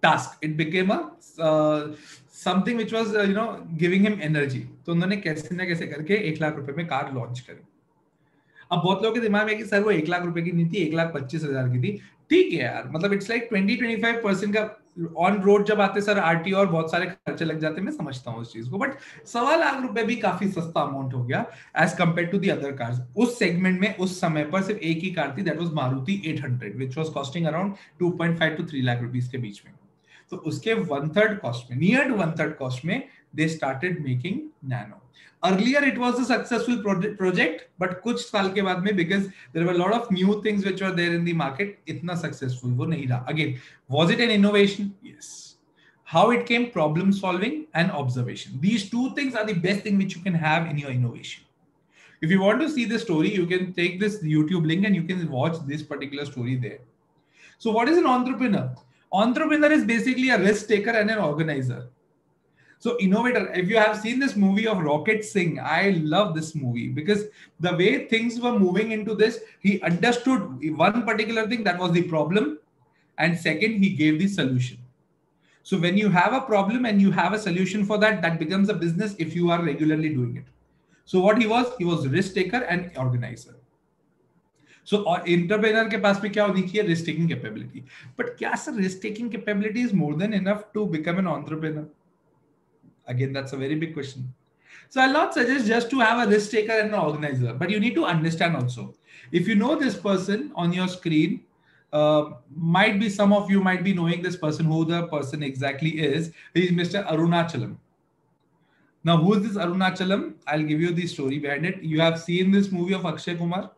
task, it became a something which was giving him energy. तो उन्होंने कैसे ना कैसे करके 1 लाख रुपए में कार लॉन्च करी। अब बहुत लोगों के दिमाग में कि सर वो 1 लाख रुपए की नहीं थी, 1,25,000 की थी। ठीक है यार, मतलब इट्स लाइक 20-25% का ऑन रोड जब आते सर आरटीओ और बहुत सारे खर्चे लग जाते हैं, मैं समझता हूँ उस चीज को, बट 1.25 लाख भी काफी सस्ता अमाउंट हो गया as compare to the other cars. उस सेगमेंट में उस समय पर सिर्फ एक ही कार थी, that was Maruti 800 which was costing around 2.5 to 3 lakh rupees के बीच में। तो उसके 1/3 कॉस्ट में, नियर टू 1/3 कॉस्ट में they started making nano. Earlier it was a successful project, but कुछ साल के बाद में because there were a lot of new things which were there in the market, इतना successful वो नहीं रहा। Again, was it an innovation? Yes. How it came? Problem solving and observation. These two things are the best thing which you can have in your innovation. If you want to see the story, you can take this YouTube link and you can watch this particular story there. So what is an entrepreneur? Entrepreneur is basically a risk taker and an organizer. So innovator, if you have seen this movie of Rocket Singh, I love this movie because the way things were moving into this, he understood one particular thing, that was the problem, and second, he gave the solution. So when you have a problem and you have a solution for that, that becomes a business if you are regularly doing it. So what he was risk taker and organizer. So entrepreneur के पास में क्या होनी चाहिए? Risk taking capability. But क्या sir risk taking capability is more than enough to become an entrepreneur? Again, that's a very big question. So I'll not suggest just to have a risk taker and an organizer, but you need to understand also. If you know this person on your screen, might be some of you might be knowing this person, who the person exactly is. He is Mr. Arunachalam. Now, who is this Arunachalam? I'll give you the story behind it. You have seen this movie of Akshay Kumar.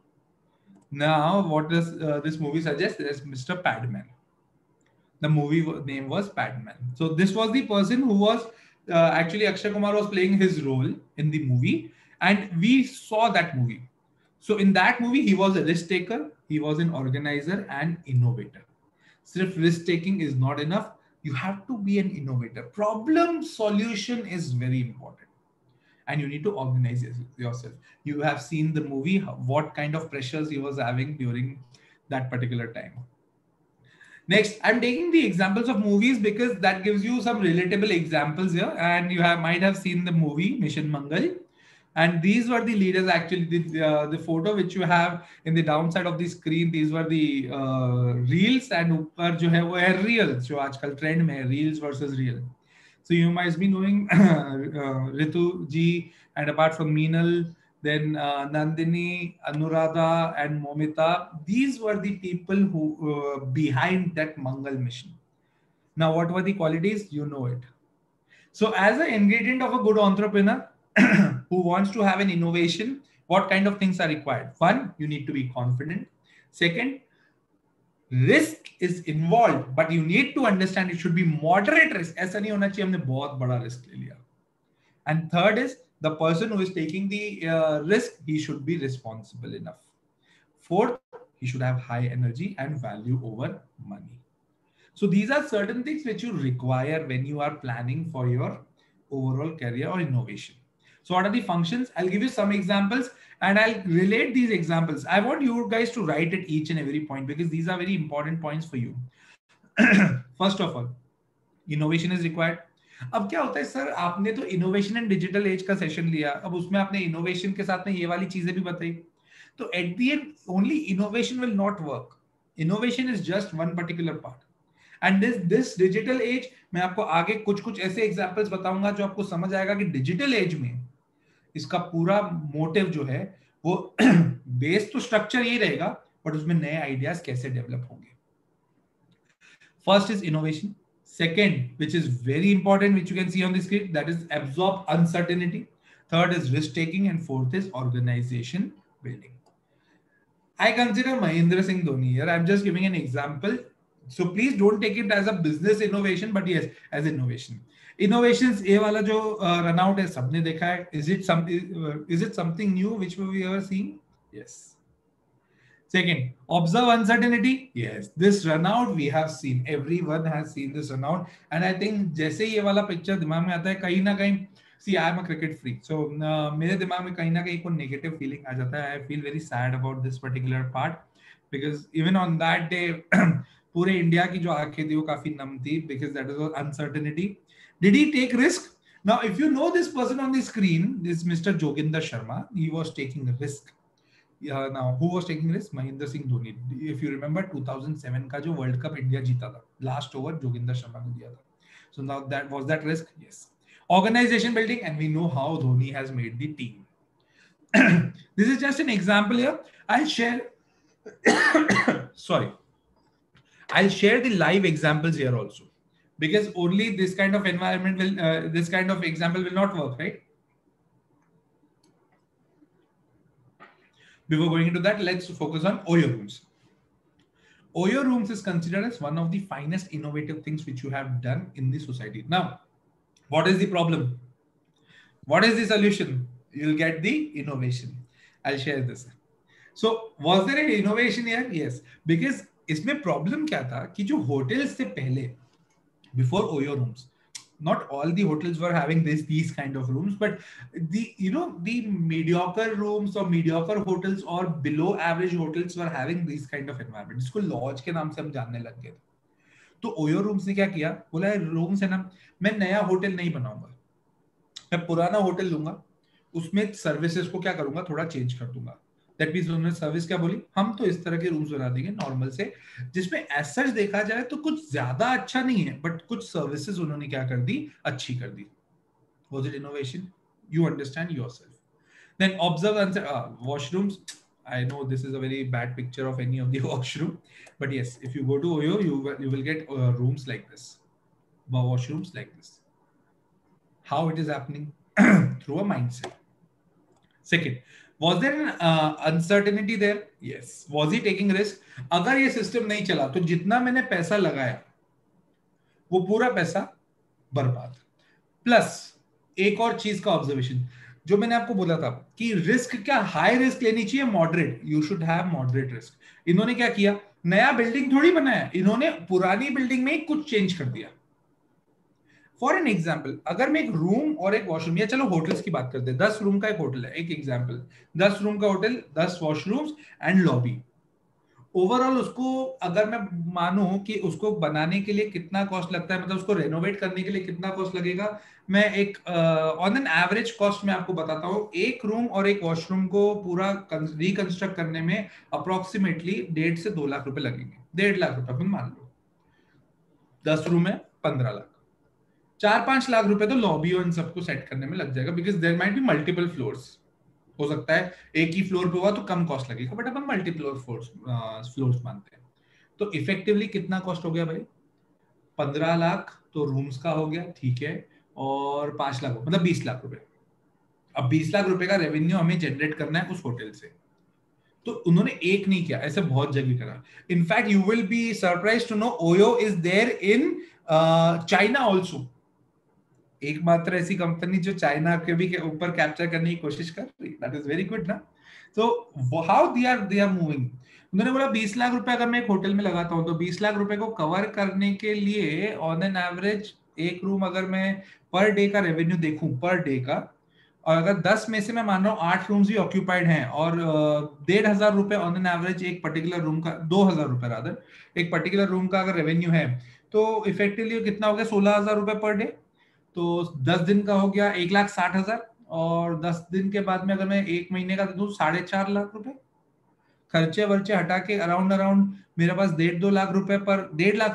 Now, what does this movie suggest? There's Mr. Padman. The movie name was Padman. So this was the person who was actually Akshay Kumar was playing his role in the movie, and we saw that movie. So in that movie, he was a risk taker, he was an organizer and innovator. Sirf risk taking is not enough. You have to be an innovator. Problem solution is very important, and you need to organize yourself. You have seen the movie, what kind of pressures he was having during that particular time. Next, I'm taking the examples of movies because that gives you some relatable examples here. And you might have seen the movie Mission Mangal. And these were the leaders actually. The photo which you have in the downside of the screen, these were the reels, and ऊपर जो है वो है reels, जो आजकल trend में है, reels versus real. So you might be knowing Ritu ji, and apart from Meenal, then Nandini, Anuradha, and Momita. These were the people who behind that Mangal mission. Now, what were the qualities? You know it. So as an ingredient of a good entrepreneur who wants to have an innovation, what kind of things are required? One, you need to be confident. Second, risk is involved, but you need to understand it should be moderate risk. ऐसा नहीं होना चाहिए हमने बहुत बड़ा risk ले लिया. And third is the person who is taking the risk, he should be responsible enough. Fourth, he should have high energy and value over money. So these are certain things which you require when you are planning for your overall career or innovation. So what are the functions? I'll give you some examples and I'll relate these examples. I want you guys to write at each and every point because these are very important points for you. First of all, innovation is required. अब क्या होता है sir, आपने तो innovation and digital age का session लिया, अब उसमें आपने इनोवेशन के साथ में ये वाली चीजें भी बताई, तो at the end only innovation will not work. Innovation is just one particular part. And this digital age, मैं आपको आगे कुछ कुछ ऐसे एग्जांपल्स बताऊंगा जो आपको समझ आएगा कि डिजिटल एज में इसका पूरा मोटिव जो है वो बेस तो स्ट्रक्चर यही रहेगा, बट उसमें नए आइडियाज कैसे डेवलप होंगे. First is innovation. Second, which is very important, which you can see on the screen, that is absorb uncertainty. Third is risk taking, and fourth is organization building. I consider Mahendra Singh Dhoni here. I'm just giving an example. So please don't take it as a business innovation, but yes, as innovation. Innovations, ये वाला जो run out है सबने देखा है. Is it something new which we ever seen? Yes. Second, observe uncertainty. Yes, this run out we have seen. Everyone has seen this run out, and I think जैसे ये वाला picture दिमाग में आता है कहीं ना कहीं, see I am a cricket freak, so मेरे दिमाग में कहीं ना कहीं कोई negative feeling आ जाता है. I feel very sad about this particular part because even on that day पूरे इंडिया की जो आंखें थी वो काफी नम थी because that was uncertainty. Did he take risk? Now, if you know this person on the screen, this Mr. Joginder Sharma, he was taking a risk. Now who was taking risk? Mahendra Singh Dhoni. If you remember 2007 का जो world cup India जीता था, last over Joginder Sharma को दिया था. So now that was that risk? Yes. Organization building, and we know how Dhoni has made the team. This is just an example here. I'll share sorry, I'll share the live examples here also, because only this kind of environment will this kind of example will not work, right? Before going into that, let's focus on Oyo rooms. Oyo rooms is considered as one of the finest innovative things which you have done in the society. Now, what is the problem? What is the solution? You'll get the innovation. I'll share this. So, was there an innovation here? Yes. Because इसमें problem क्या था कि जो hotels से पहले, before Oyo rooms, not all the hotels were having these kind of rooms, but the mediocre rooms or mediocre hotels or below average hotels were having these kind of environment. इसको lodge के नाम से हम जानने लग गए थे. तो Oyo rooms ने क्या किया, बोला rooms है ना, मैं नया होटल नहीं बनाऊंगा, मैं पुराना होटल लूंगा, उसमें सर्विसेज को क्या करूंगा, थोड़ा चेंज कर दूंगा. दैट मींस उन्होंने सर्विस क्या बोली, हम तो इस तरह के रूम्स बना देंगे नॉर्मल से, जिसमें एज सच देखा जाए तो कुछ ज्यादा अच्छा नहीं है, बट कुछ सर्विसेज उन्होंने क्या कर दी, अच्छी कर दी. Was it innovation? You understand yourself. Then observe washrooms. I know this is a very bad picture of any of the washroom, but yes, if you go to Oyo, you will get rooms like this, washrooms like this. How it is happening? Through a mindset. Second, was there an uncertainty there? Yes. Was he taking risk? अगर ये system नहीं चला तो जितना मैंने पैसा लगाया वो पूरा पैसा बर्बाद. प्लस एक और चीज का ऑब्जर्वेशन जो मैंने आपको बोला था कि रिस्क क्या हाई रिस्क लेनी चाहिए, moderate. You should have moderate risk. इन्होंने क्या किया, नया बिल्डिंग थोड़ी बनाया, इन्होंने पुरानी बिल्डिंग में कुछ चेंज कर दिया. फॉर एन एग्जाम्पल, अगर मैं एक रूम और एक वॉशरूम, या चलो होटल्स की बात करते हैं, 10 रूम का एक होटल है, एक एग्जाम्पल, 10 रूम का hotel, 10 washrooms and lobby. Overall उसको अगर मैं मानूं कि उसको बनाने के लिए कितना कॉस्ट लगता है, मतलब उसको रेनोवेट करने के लिए कितना कॉस्ट लगेगा, मैं एक ऑन एन एवरेज कॉस्ट में आपको बताता हूँ. एक रूम और एक वॉशरूम को पूरा रिकंस्ट्रक्ट करने में अप्रोक्सीमेटली 1.5 से 2 लाख रुपए लगेंगे. 1.5 लाख रुपए अपन मान लो, 10 रूम है 15 लाख, 4-5 लाख रुपए तो लॉबी और इन सबको सेट करने में लग जाएगा, because there might be multiple floors. हो सकता है एक ही फ्लोर पे हुआ तो कम कॉस्ट लगेगा, बट अपन मल्टीपल फ्लोर्स मानते हैं. तो इफेक्टिवली कितना कॉस्ट हो गया भाई, 15 लाख तो रूम्स का हो गया, ठीक है, और 5 लाख मतलब 20 लाख रुपए. अब 20 लाख रुपए का रेवेन्यू हमें जनरेट करना है उस होटल से. तो उन्होंने एक नहीं किया, ऐसे बहुत जगह करा. In fact you will be surprised to know Oyo is there in China also. एकमात्र ऐसी कंपनी जो चाइना के भी के ऊपर कैप्चर करने की कोशिश कर रही. दैट इज वेरी गुड ना. तो हाउ दे आर मूविंग. उन्होंने बोला 20 लाख रुपए अगर मैं एक होटल में लगाता हूं तो 20 लाख रुपए को कवर करने के लिए ऑन एन एवरेज एक रूम अगर मैं पर डे का रेवेन्यू देखूं, पर डे का, और अगर 10 में से मैं मान रहा हूँ 8 रूम्स ही ऑक्यूपाइड हैं और 1,500 रुपए ऑन एन एवरेज एक पर्टिकुलर रूम का, 2,000 रुपए रादर एक पर्टिकुलर रूम का अगर रेवेन्यू है, तो इफेक्टिवली कितना हो गया, 16,000 रुपए पर डे. तो 10 दिन का हो गया 1,60,000, और 10 दिन के बाद में अगर मैं एक महीने का दूं 4.5 लाख रुपए. खर्चे वर्चे हटा के अराउंड अराउंड मेरे पास 1.5 2 लाख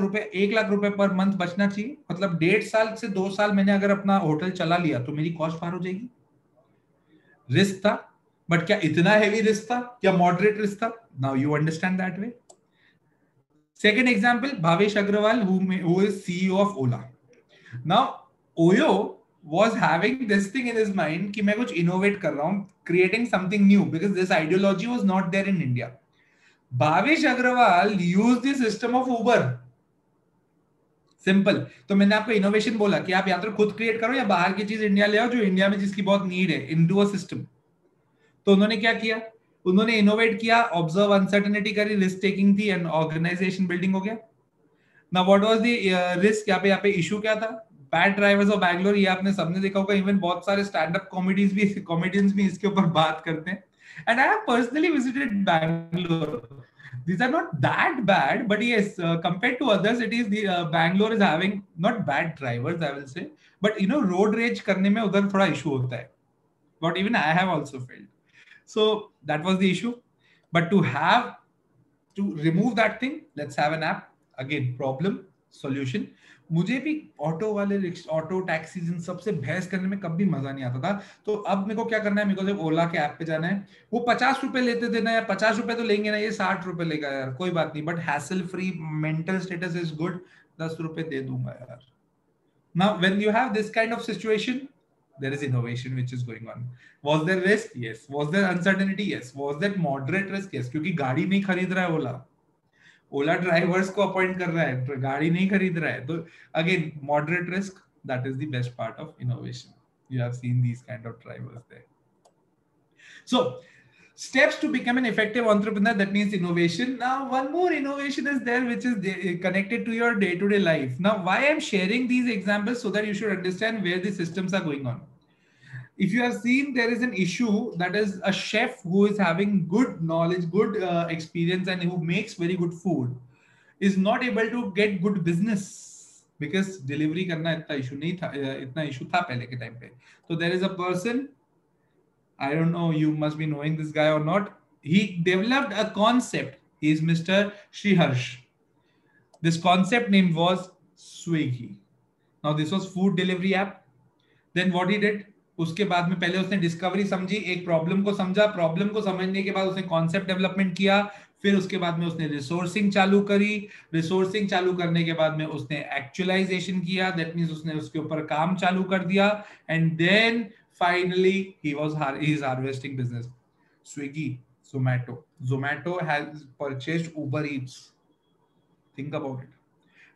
रुपए 1 लाख रुपए पर मंथ बचना चाहिए. मतलब 1.5 साल से 2 साल मैंने अगर अपना होटल चला लिया तो मेरी कॉस्ट पार हो जाएगी. रिस्क था, बट क्या इतना हैवी रिस्क था, क्या मॉडरेट रिस्क था? Now you understand that way. Second example, Bhavesh Aggarwal who is CEO of Ola. Now Oyo was having this thing in his mind कि मैं कुछ innovate कर रहा हूँ, creating something new, because this ideology was not there in India. Bhavesh Aggarwal used the system of Uber. Simple. तो मैंने आपको innovation बोला कि आप या तो खुद क्रिएट करो या बाहर की चीज इंडिया ले आओ जो इंडिया में जिसकी बहुत नीड है, इनटू अ सिस्टम. तो उन्होंने क्या किया? उन्होंने इनोवेट किया, ऑब्जर्व अनसर्टेनिटी करी, रिस्क टेकिंग थी एंड ऑर्गेनाइजेशन बिल्डिंग हो गया. Now what was the risk? यहाँ पे इशू क्या था? Bad drivers of Bangalore. ये आपने सबने देखा होगा, इवन बहुत सारे स्टैंड अप कॉमेडियंस भी इसके ऊपर बात करते हैं. And I have personally visited Bangalore. These are not that bad, but yes, compared to others, it is the Bangalore is having not bad drivers, I will say, but road rage करने में उधर थोड़ा इशू होता है. What even I have also felt. So that was the issue. But to remove that thing, let's have an app. Again, problem solution. मुझे भी auto वाले auto taxis इन सबसे बहस करने में कभी मजा नहीं आता था. तो अब मेरे को क्या करना है, मेरे को सिर्फ ओला के ऐप पे जाना है. वो 50 रुपए लेते थे ना यार, 50 रुपए तो लेंगे ना, ये 60 रुपए लेगा यार, कोई बात नहीं, but hassle free, mental status is good, 10 रुपए दे दूंगा यार. Now, when you have this kind of situation, there is innovation which is going on. Was there risk? Yes. Was there uncertainty? Yes. Was that moderate risk? Yes. क्योंकि गाड़ी नहीं खरीद रहा है ओला. ओला drivers को अपॉइंट कर रहा है, गाड़ी नहीं खरीद रहा है. तो again, moderate risk, that is the best part of innovation. You have seen these kind of drivers there. So, steps to become an effective entrepreneur, that means innovation. Now, one more innovation is there which is connected to your day-to-day life. Now, why I'm sharing these examples, so that you should understand where the systems are going on. If you have seen, there is an issue, that is a chef who is having good knowledge, good experience, and who makes very good food is not able to get good business because delivery करना इतना issue नहीं था, इतना issue था पहले के time पे. So there is a person, I don't know, you must be knowing this guy or not. He developed a concept. He is Mr. Sriharsh. This concept name was Swiggy. Now this was food delivery app. Then what he did, उसके बाद में पहले उसने discovery समझी, एक problem को समझा, problem को समझने के बाद उसने कॉन्सेप्ट डेवलपमेंट किया, फिर उसके बाद में उसने रिसोर्सिंग चालू करी, रिसोर्सिंग चालू करने के बाद में उसने एक्चुअलाइजेशन किया, दैट मींस उसने उसके ऊपर काम चालू कर दिया, and then finally he is harvesting business. Swiggy, Zomato has purchased Uber Eats. Think about it.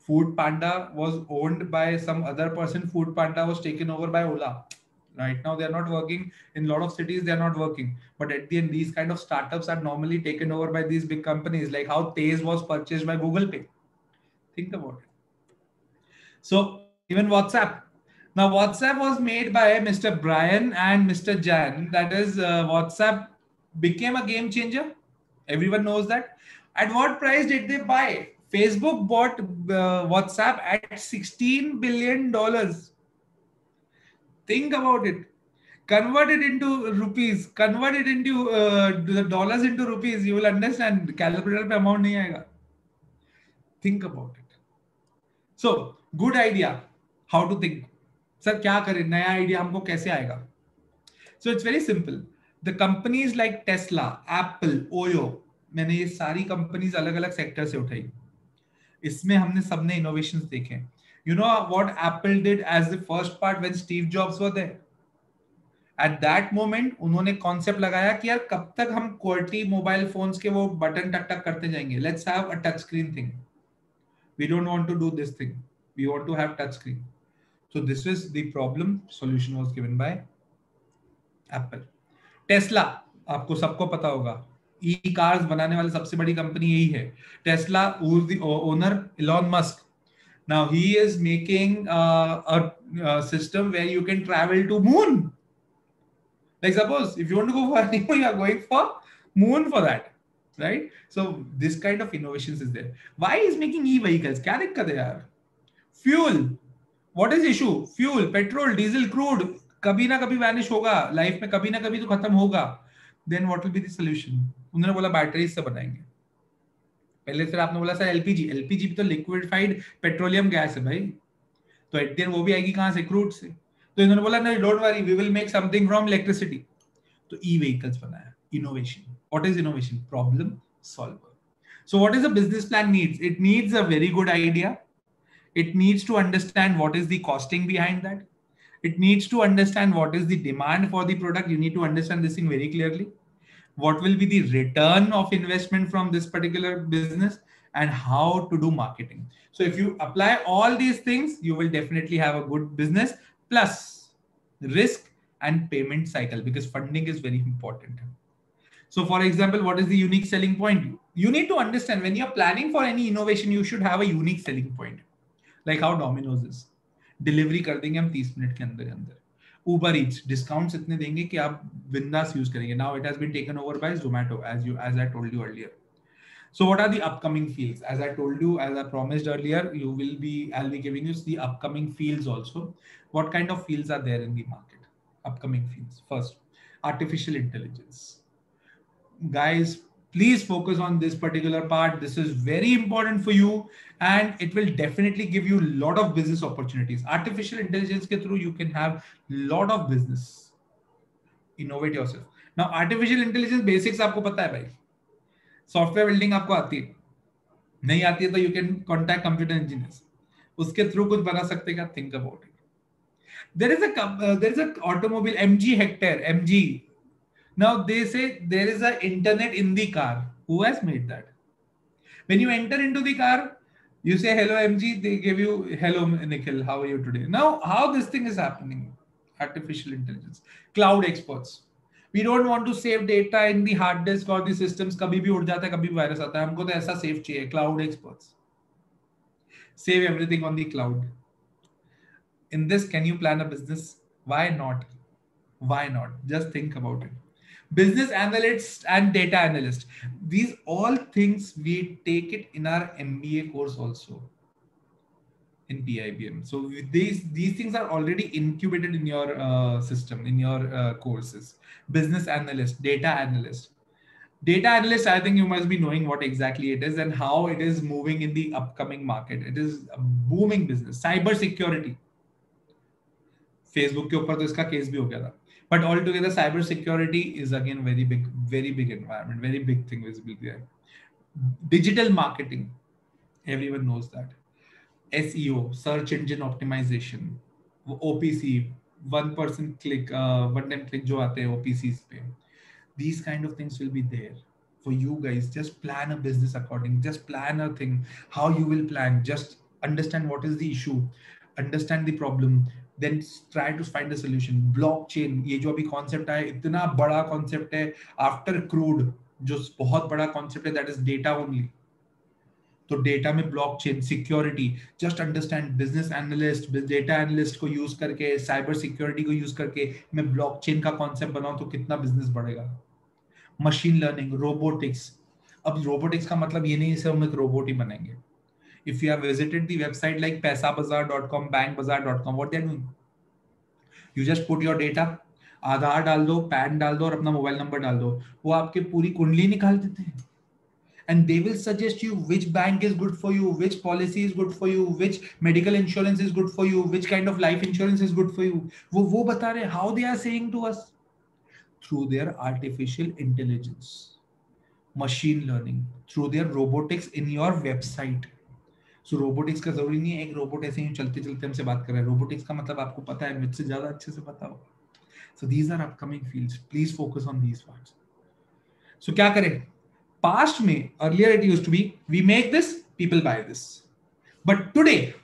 Food Panda was owned by some other person. Food Panda was taken over by Ola. Right now they are not working in a lot of cities, they are not working, but at the end these kind of startups are normally taken over by these big companies, like how Tez was purchased by Google Pay. Think about it. So even WhatsApp. Now, WhatsApp was made by Mr. Brian and Mr. Jan. That is, WhatsApp became a game changer. Everyone knows that. At what price did they buy? Facebook bought WhatsApp at $16 billion. Think about it. Convert it into rupees. Convert it into the dollars into rupees. You will understand. Calculator पे amount नहीं आएगा. Think about it. So, good idea. How to think. Sir क्या करें, नया idea हमको कैसे आएगा? So it's very simple. The companies like Tesla, Apple, OYO, मैंने ये सारी कंपनीज अलग अलग सेक्टर से उठाई. इसमें हमने सबने इनोवेशंस देखे. You know what Apple did as the first part when Steve Jobs were there? At that moment उन्होंने कॉन्सेप्ट लगाया कि यार कब तक हम क्वालिटी मोबाइल फोन्स के वो बटन टक टक करते जाएंगे. Let's have a touch screen thing. We don't want to do this thing. We want to have touch screen. So this is the problem. Solution was given by Apple. Tesla, आपको सबको पता होगा, ई cars बनाने वाली सबसे बड़ी company यही है. Tesla, who is the owner, Elon Musk. Now he is making a system where you can travel to moon. Like suppose if you want to go for honeymoon, you are going for moon for that, right? So this kind of innovations is there. Why is making e-vehicles? क्या दिक्कत है यार? Fuel. What is issue? Fuel, petrol, diesel, crude. कभी ना कभी vanish होगा life में, कभी ना कभी तो खत्म होगा. Then what will be the solution? उन्होंने बोला बैटरीज से बनाएंगे। पहले फिर आपने बोला सर एलपीजी, एलपीजी भी तो लिक्विफाइड पेट्रोलियम गैस है भाई, तो एट द एंड वो भी आएगी कहां से, क्रूड से। तो इन्होंने बोला नहीं don't worry we will make something from electricity, तो ई व्हीकल्स बनाया। Innovation, what is innovation? Problem solver. So what is a business plan needs? It needs a very good idea. It needs to understand what is the costing behind that. It needs to understand what is the demand for the product. You need to understand this thing very clearly. What will be the return of investment from this particular business, and how to do marketing. So if you apply all these things, you will definitely have a good business, plus risk and payment cycle, because funding is very important. So for example, what is the unique selling point? You need to understand when you're planning for any innovation, you should have a unique selling point. Like how Domino's is. Delivery कर देंगे हम 30 minute के अंदर अंदर। Uber Eats discounts इतने देंगे कि आप बिंदास यूज करेंगे। Now it has been taken over by Zomato, as I told you earlier. So what are the upcoming fields? As I told you, as I promised earlier, I'll be giving you the upcoming fields also. What kind of fields are there in the market? Upcoming fields. First, artificial intelligence. Guys, please focus on this particular part. This is very important for you, and it will definitely give you a lot of business opportunities. Artificial intelligence ke through you can have lot of business. Innovate yourself. Now artificial intelligence basics आपको पता है भाई, software building आपको आती है, नहीं आती है तो you can contact computer engineers, उसके थ्रू कुछ बना सकते हैं क्या? Think about it. There is a automobile MG Hector, MG. Now they say there is a internet in the car. Who has made that? When you enter into the car, you say hello MG, they give you hello Nikhil, how are you today? Now how this thing is happening? Artificial intelligence, cloud experts. We don't want to save data in the hard disk or the systems, कभी भी उड़ जाता है, कभी भी virus आता है, हमको तो ऐसा सेफ चाहिए। cloud experts save everything on the cloud. In this, can you plan a business? Why not? Why not? Just think about it. Business analysts and data analyst, these all things we take it in our MBA course also in PIBM. So these things are already incubated in your system, in your courses. Business analyst, data analyst. Data analyst, I think you must be knowing what exactly it is and how it is moving in the upcoming market. It is a booming business. Cyber security, Facebook के ऊपर तो इसका case भी हो गया था, but all together cyber security is again very big environment, very big thing visible there. Digital marketing, everyone knows that. SEO, search engine optimization, OPC, one person click, one time click जो आते हैं OPCs पे, these kind of things will be there for you guys. Just plan a business according, just plan a thing, how you will plan, just understand what is the issue, understand the problem, then try to find a solution. Blockchain, ये जो अभी concept है, इतना बड़ा concept है after crude, जो बहुत बड़ा कॉन्सेप्ट है, दैट इज डेटा ओनली। तो डेटा में blockchain, security, just understand. Business analyst, data analyst को यूज करके, साइबर सिक्योरिटी को यूज करके मैं ब्लॉकचेन का कॉन्सेप्ट बनाऊं तो कितना बिजनेस बढ़ेगा। Machine learning, robotics. अब रोबोटिक्स का मतलब ये नहीं सिर्फ हम एक रोबोट ही बनाएंगे। If you have visited the website like paisabazar.com, bankbazaar.com, what they are doing? You just put your data, आधार डाल दो, पैन डाल दो और अपना मोबाइल नंबर डाल दो, वो आपके पूरी कुंडली निकाल देते हैं। And they will suggest you which bank is good for you, which policy is good for you, which medical insurance is good for you, which kind of life insurance is good for you. वो बता रहे हैं। How they are saying to us? Through their artificial intelligence, machine learning, through their robotics in your website. So robotics का जरूरी नहीं है एक robot ऐसे ही चलते चलते हमसे बात कर रहा है। रोबोटिक्स का मतलब आपको पता है, मुझसे ज्यादा अच्छे से पता होगा। So these are upcoming fields. Please focus on these parts. So क्या करें? Past में, earlier it used to be, we make this, people buy this. But today,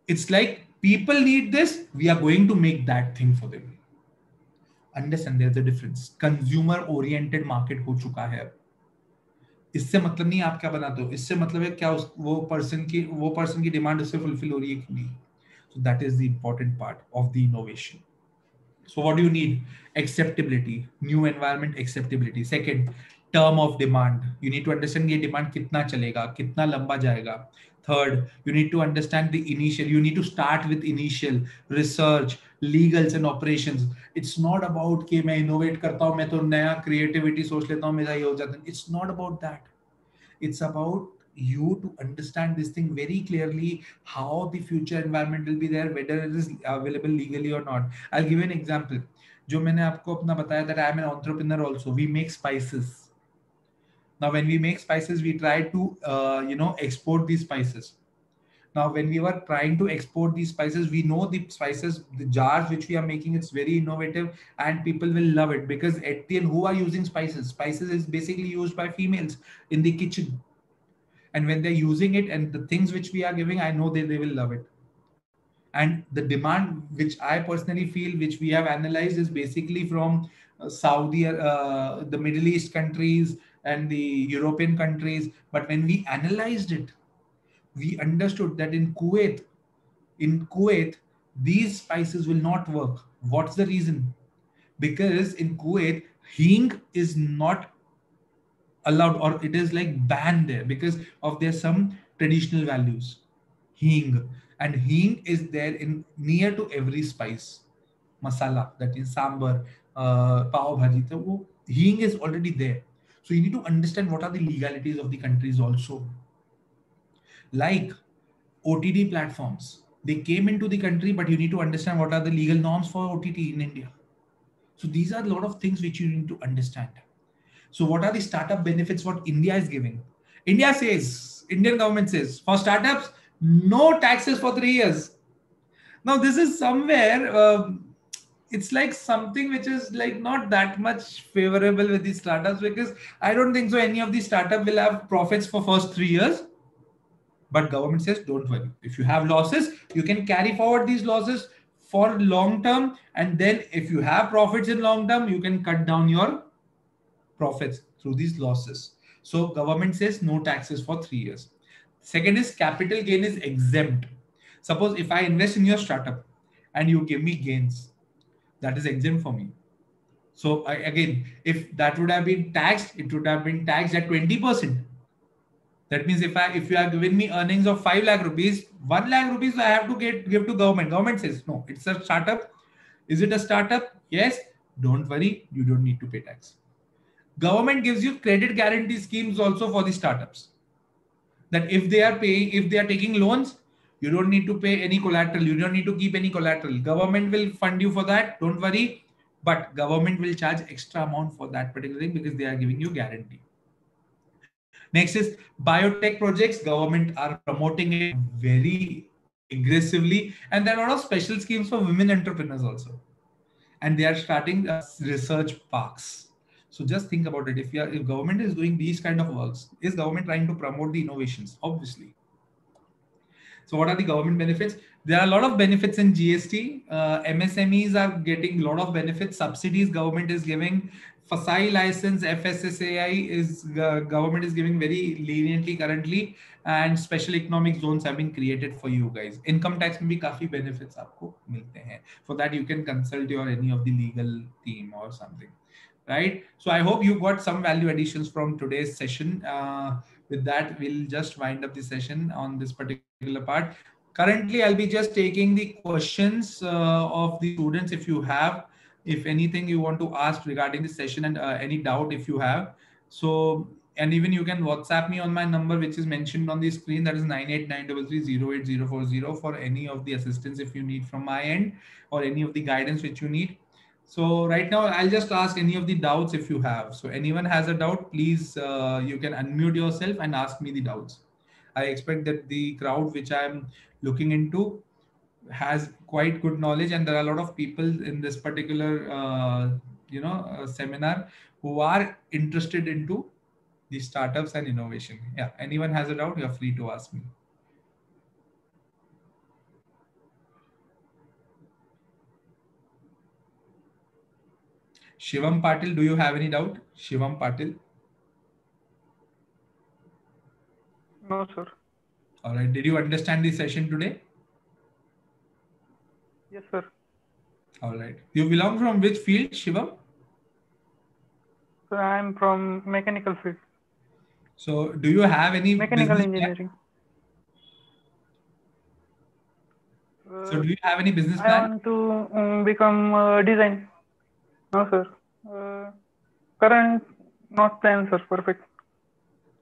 it's like people need this, we are going to make that thing for them. Understand there's a difference. Consumer oriented market हो चुका है। इससे मतलब नहीं आप क्या बनाते हो, इससे मतलब है क्या वो पर्सन की डिमांड उससे फुलफिल हो रही है कि नहीं। So that is the important part of the innovation. So what do you need? Acceptability, new environment, acceptability. Second, term of demand, you need to understand ये डिमांड कितना चलेगा, कितना लंबा जाएगा। Third, you need to understand the initial. You need to start with initial research, legals and operations. It's not about कि मैं innovate करता हूँ, मैं तो नया creativity सोच लेता हूँ, मेरा ये हो जाता है. It's not about that. It's about you to understand this thing very clearly, how the future environment will be there, whether it is available legally or not. I'll give you an example. जो मैंने आपको अपना बताया that I am an entrepreneur also. We make spices. Now, when we make spices, we try to export these spices. Now, when we were trying to export these spices, we know the spices, the jars which we are making, it's very innovative and people will love it because at the end, who are using spices? Spices is basically used by females in the kitchen. And when they're using it and the things which we are giving, I know they will love it. And the demand which I personally feel, which we have analyzed, is basically from Saudi, the Middle East countries and the European countries. But when we analyzed it, we understood that in Kuwait, these spices will not work. What's the reason? Because in Kuwait, hing is not allowed, or it is like banned there because of their some traditional values. Hing, and hing is there in near to every spice masala, that is sambar, pav bhaji. So hing is already there. So you need to understand what are the legalities of the countries also. Like OTT platforms, they came into the country, but you need to understand what are the legal norms for OTT in India. So these are a lot of things which you need to understand. So what are the startup benefits what India is giving? Indian government says, for startups, no taxes for 3 years. Now this is somewhere, it's like something which is like not that much favorable with these startups, because I don't think so any of these startup will have profits for first 3 years. But government says, don't worry. If you have losses, you can carry forward these losses for long term. And then if you have profits in long term, you can cut down your profits through these losses. So government says no taxes for 3 years. Second is capital gain is exempt. Suppose if I invest in your startup and you give me gains, that is exempt for me. So again, if that would have been taxed, it would have been taxed at 20%. That means if you are giving me earnings of 5 lakh rupees, 1 lakh rupees I have to give to government. Government says, no, it's a startup. Is it a startup? Yes. Don't worry, you don't need to pay tax. Government gives you credit guarantee schemes also for the startups. That if they are taking loans, you don't need to pay any collateral. You don't need to keep any collateral. Government will fund you for that. Don't worry. But government will charge extra amount for that particular thing because they are giving you guarantee. Next is biotech projects. Government are promoting it very aggressively, and there are a lot of special schemes for women entrepreneurs also. And they are starting research parks. So just think about it. If government is doing these kind of works, is government trying to promote the innovations? Obviously. So what are the government benefits? There are a lot of benefits in GST. MSMEs are getting a lot of benefits. Subsidies government is giving. FSI license, FSSAI is government is giving very leniently currently, and special economic zones have been created for you guys. Income tax में भी काफी benefits आपको मिलते हैं. For that you can consult your any of the legal team or something. Right. So I hope you got some value additions from today's session. With that, we'll just wind up the session on this particular part. Currently, I'll be just taking the questions of the students. If anything you want to ask regarding the session, and any doubt if you have. So, and even you can WhatsApp me on my number, which is mentioned on the screen. That is 9893308040 for any of the assistance if you need from my end, or any of the guidance which you need. So right now, I'll just ask any of the doubts if you have. So anyone has a doubt, please, you can unmute yourself and ask me the doubts. I expect that the crowd which I'm looking into has quite good knowledge, and there are a lot of people in this particular, seminar who are interested into the startups and innovation. Yeah, anyone has a doubt, you're free to ask me. Shivam Patil, do you have any doubt? Shivam Patil. No, sir. All right. Did you understand the session today? Yes, sir. All right. You belong from which field, Shivam? So I'm from mechanical field. So do you have any Mechanical business plan? engineering. So, do you have any business I plan? want to become design. No, sir. Uh, Current not plan, sir. Perfect.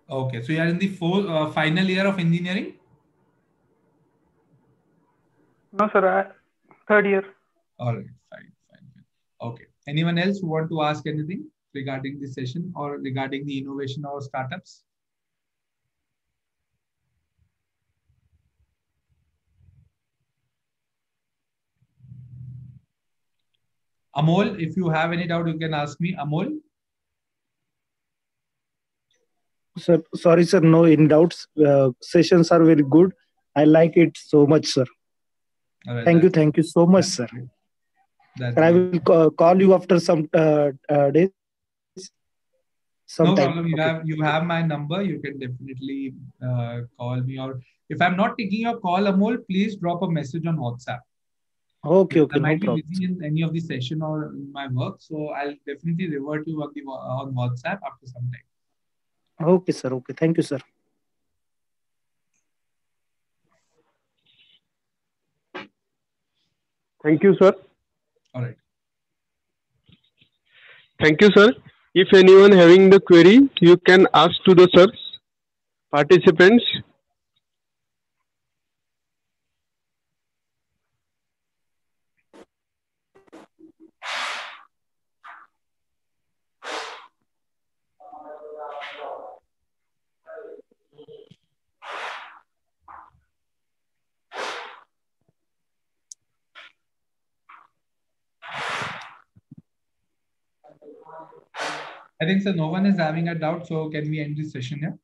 Okay, so you are in the final year of engineering. No, sir. Third year. All right, fine, fine, fine. Okay. Anyone else who want to ask anything regarding this session or regarding the innovation or startups? Amol, if you have any doubt, you can ask me. Amol. Sir, sorry, sir. No in doubts. Sessions are very good. I like it so much, sir. All right, that's Thank you so much, that's sir. great. That's Sir, I great. will call you after some days, sometime. No Okay. problem. You have my number. You can definitely call me, or if I'm not taking your call, Amol, please drop a message on WhatsApp Okay, because I okay, no might be problem. busy in any of the session or in my work. So I'll definitely revert you on WhatsApp after some time. Okay, sir. Okay, thank you, sir. Thank you, sir. All right. Thank you, sir. If anyone having the query, you can ask to the sir participants. I think so. No one is having a doubt. So can we end this session here?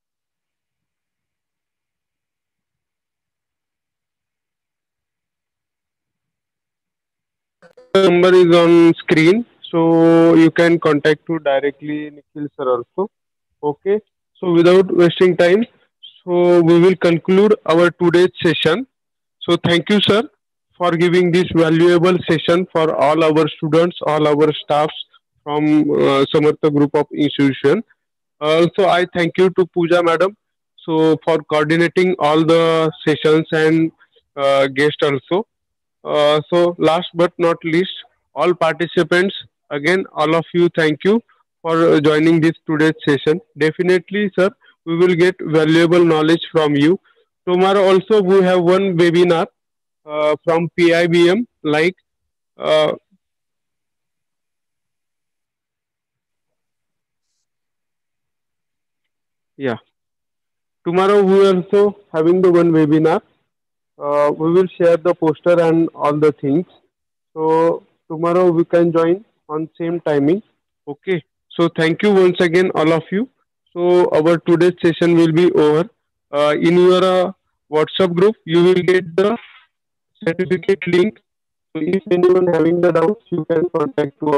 The number is on screen, so you can contact to directly Nikhil sir also. Okay. So without wasting time, so we will conclude our today's session. So thank you, sir, for giving this valuable session for all our students, all our staffs from Samartha Group of Institution. Also, I thank you to Pooja Madam, so for coordinating all the sessions and guests also. So last but not least, all participants, again, all of you, thank you for joining this today's session. Definitely, sir, we will get valuable knowledge from you. Tomorrow also we have one webinar from PIBM, like uh, yeah. Tomorrow we are also having the one webinar. We will share the poster and all the things. So tomorrow we can join on same timing. Okay. So thank you once again, all of you. So our today's session will be over. In your WhatsApp group, you will get the certificate link. So if anyone having the doubts, you can contact to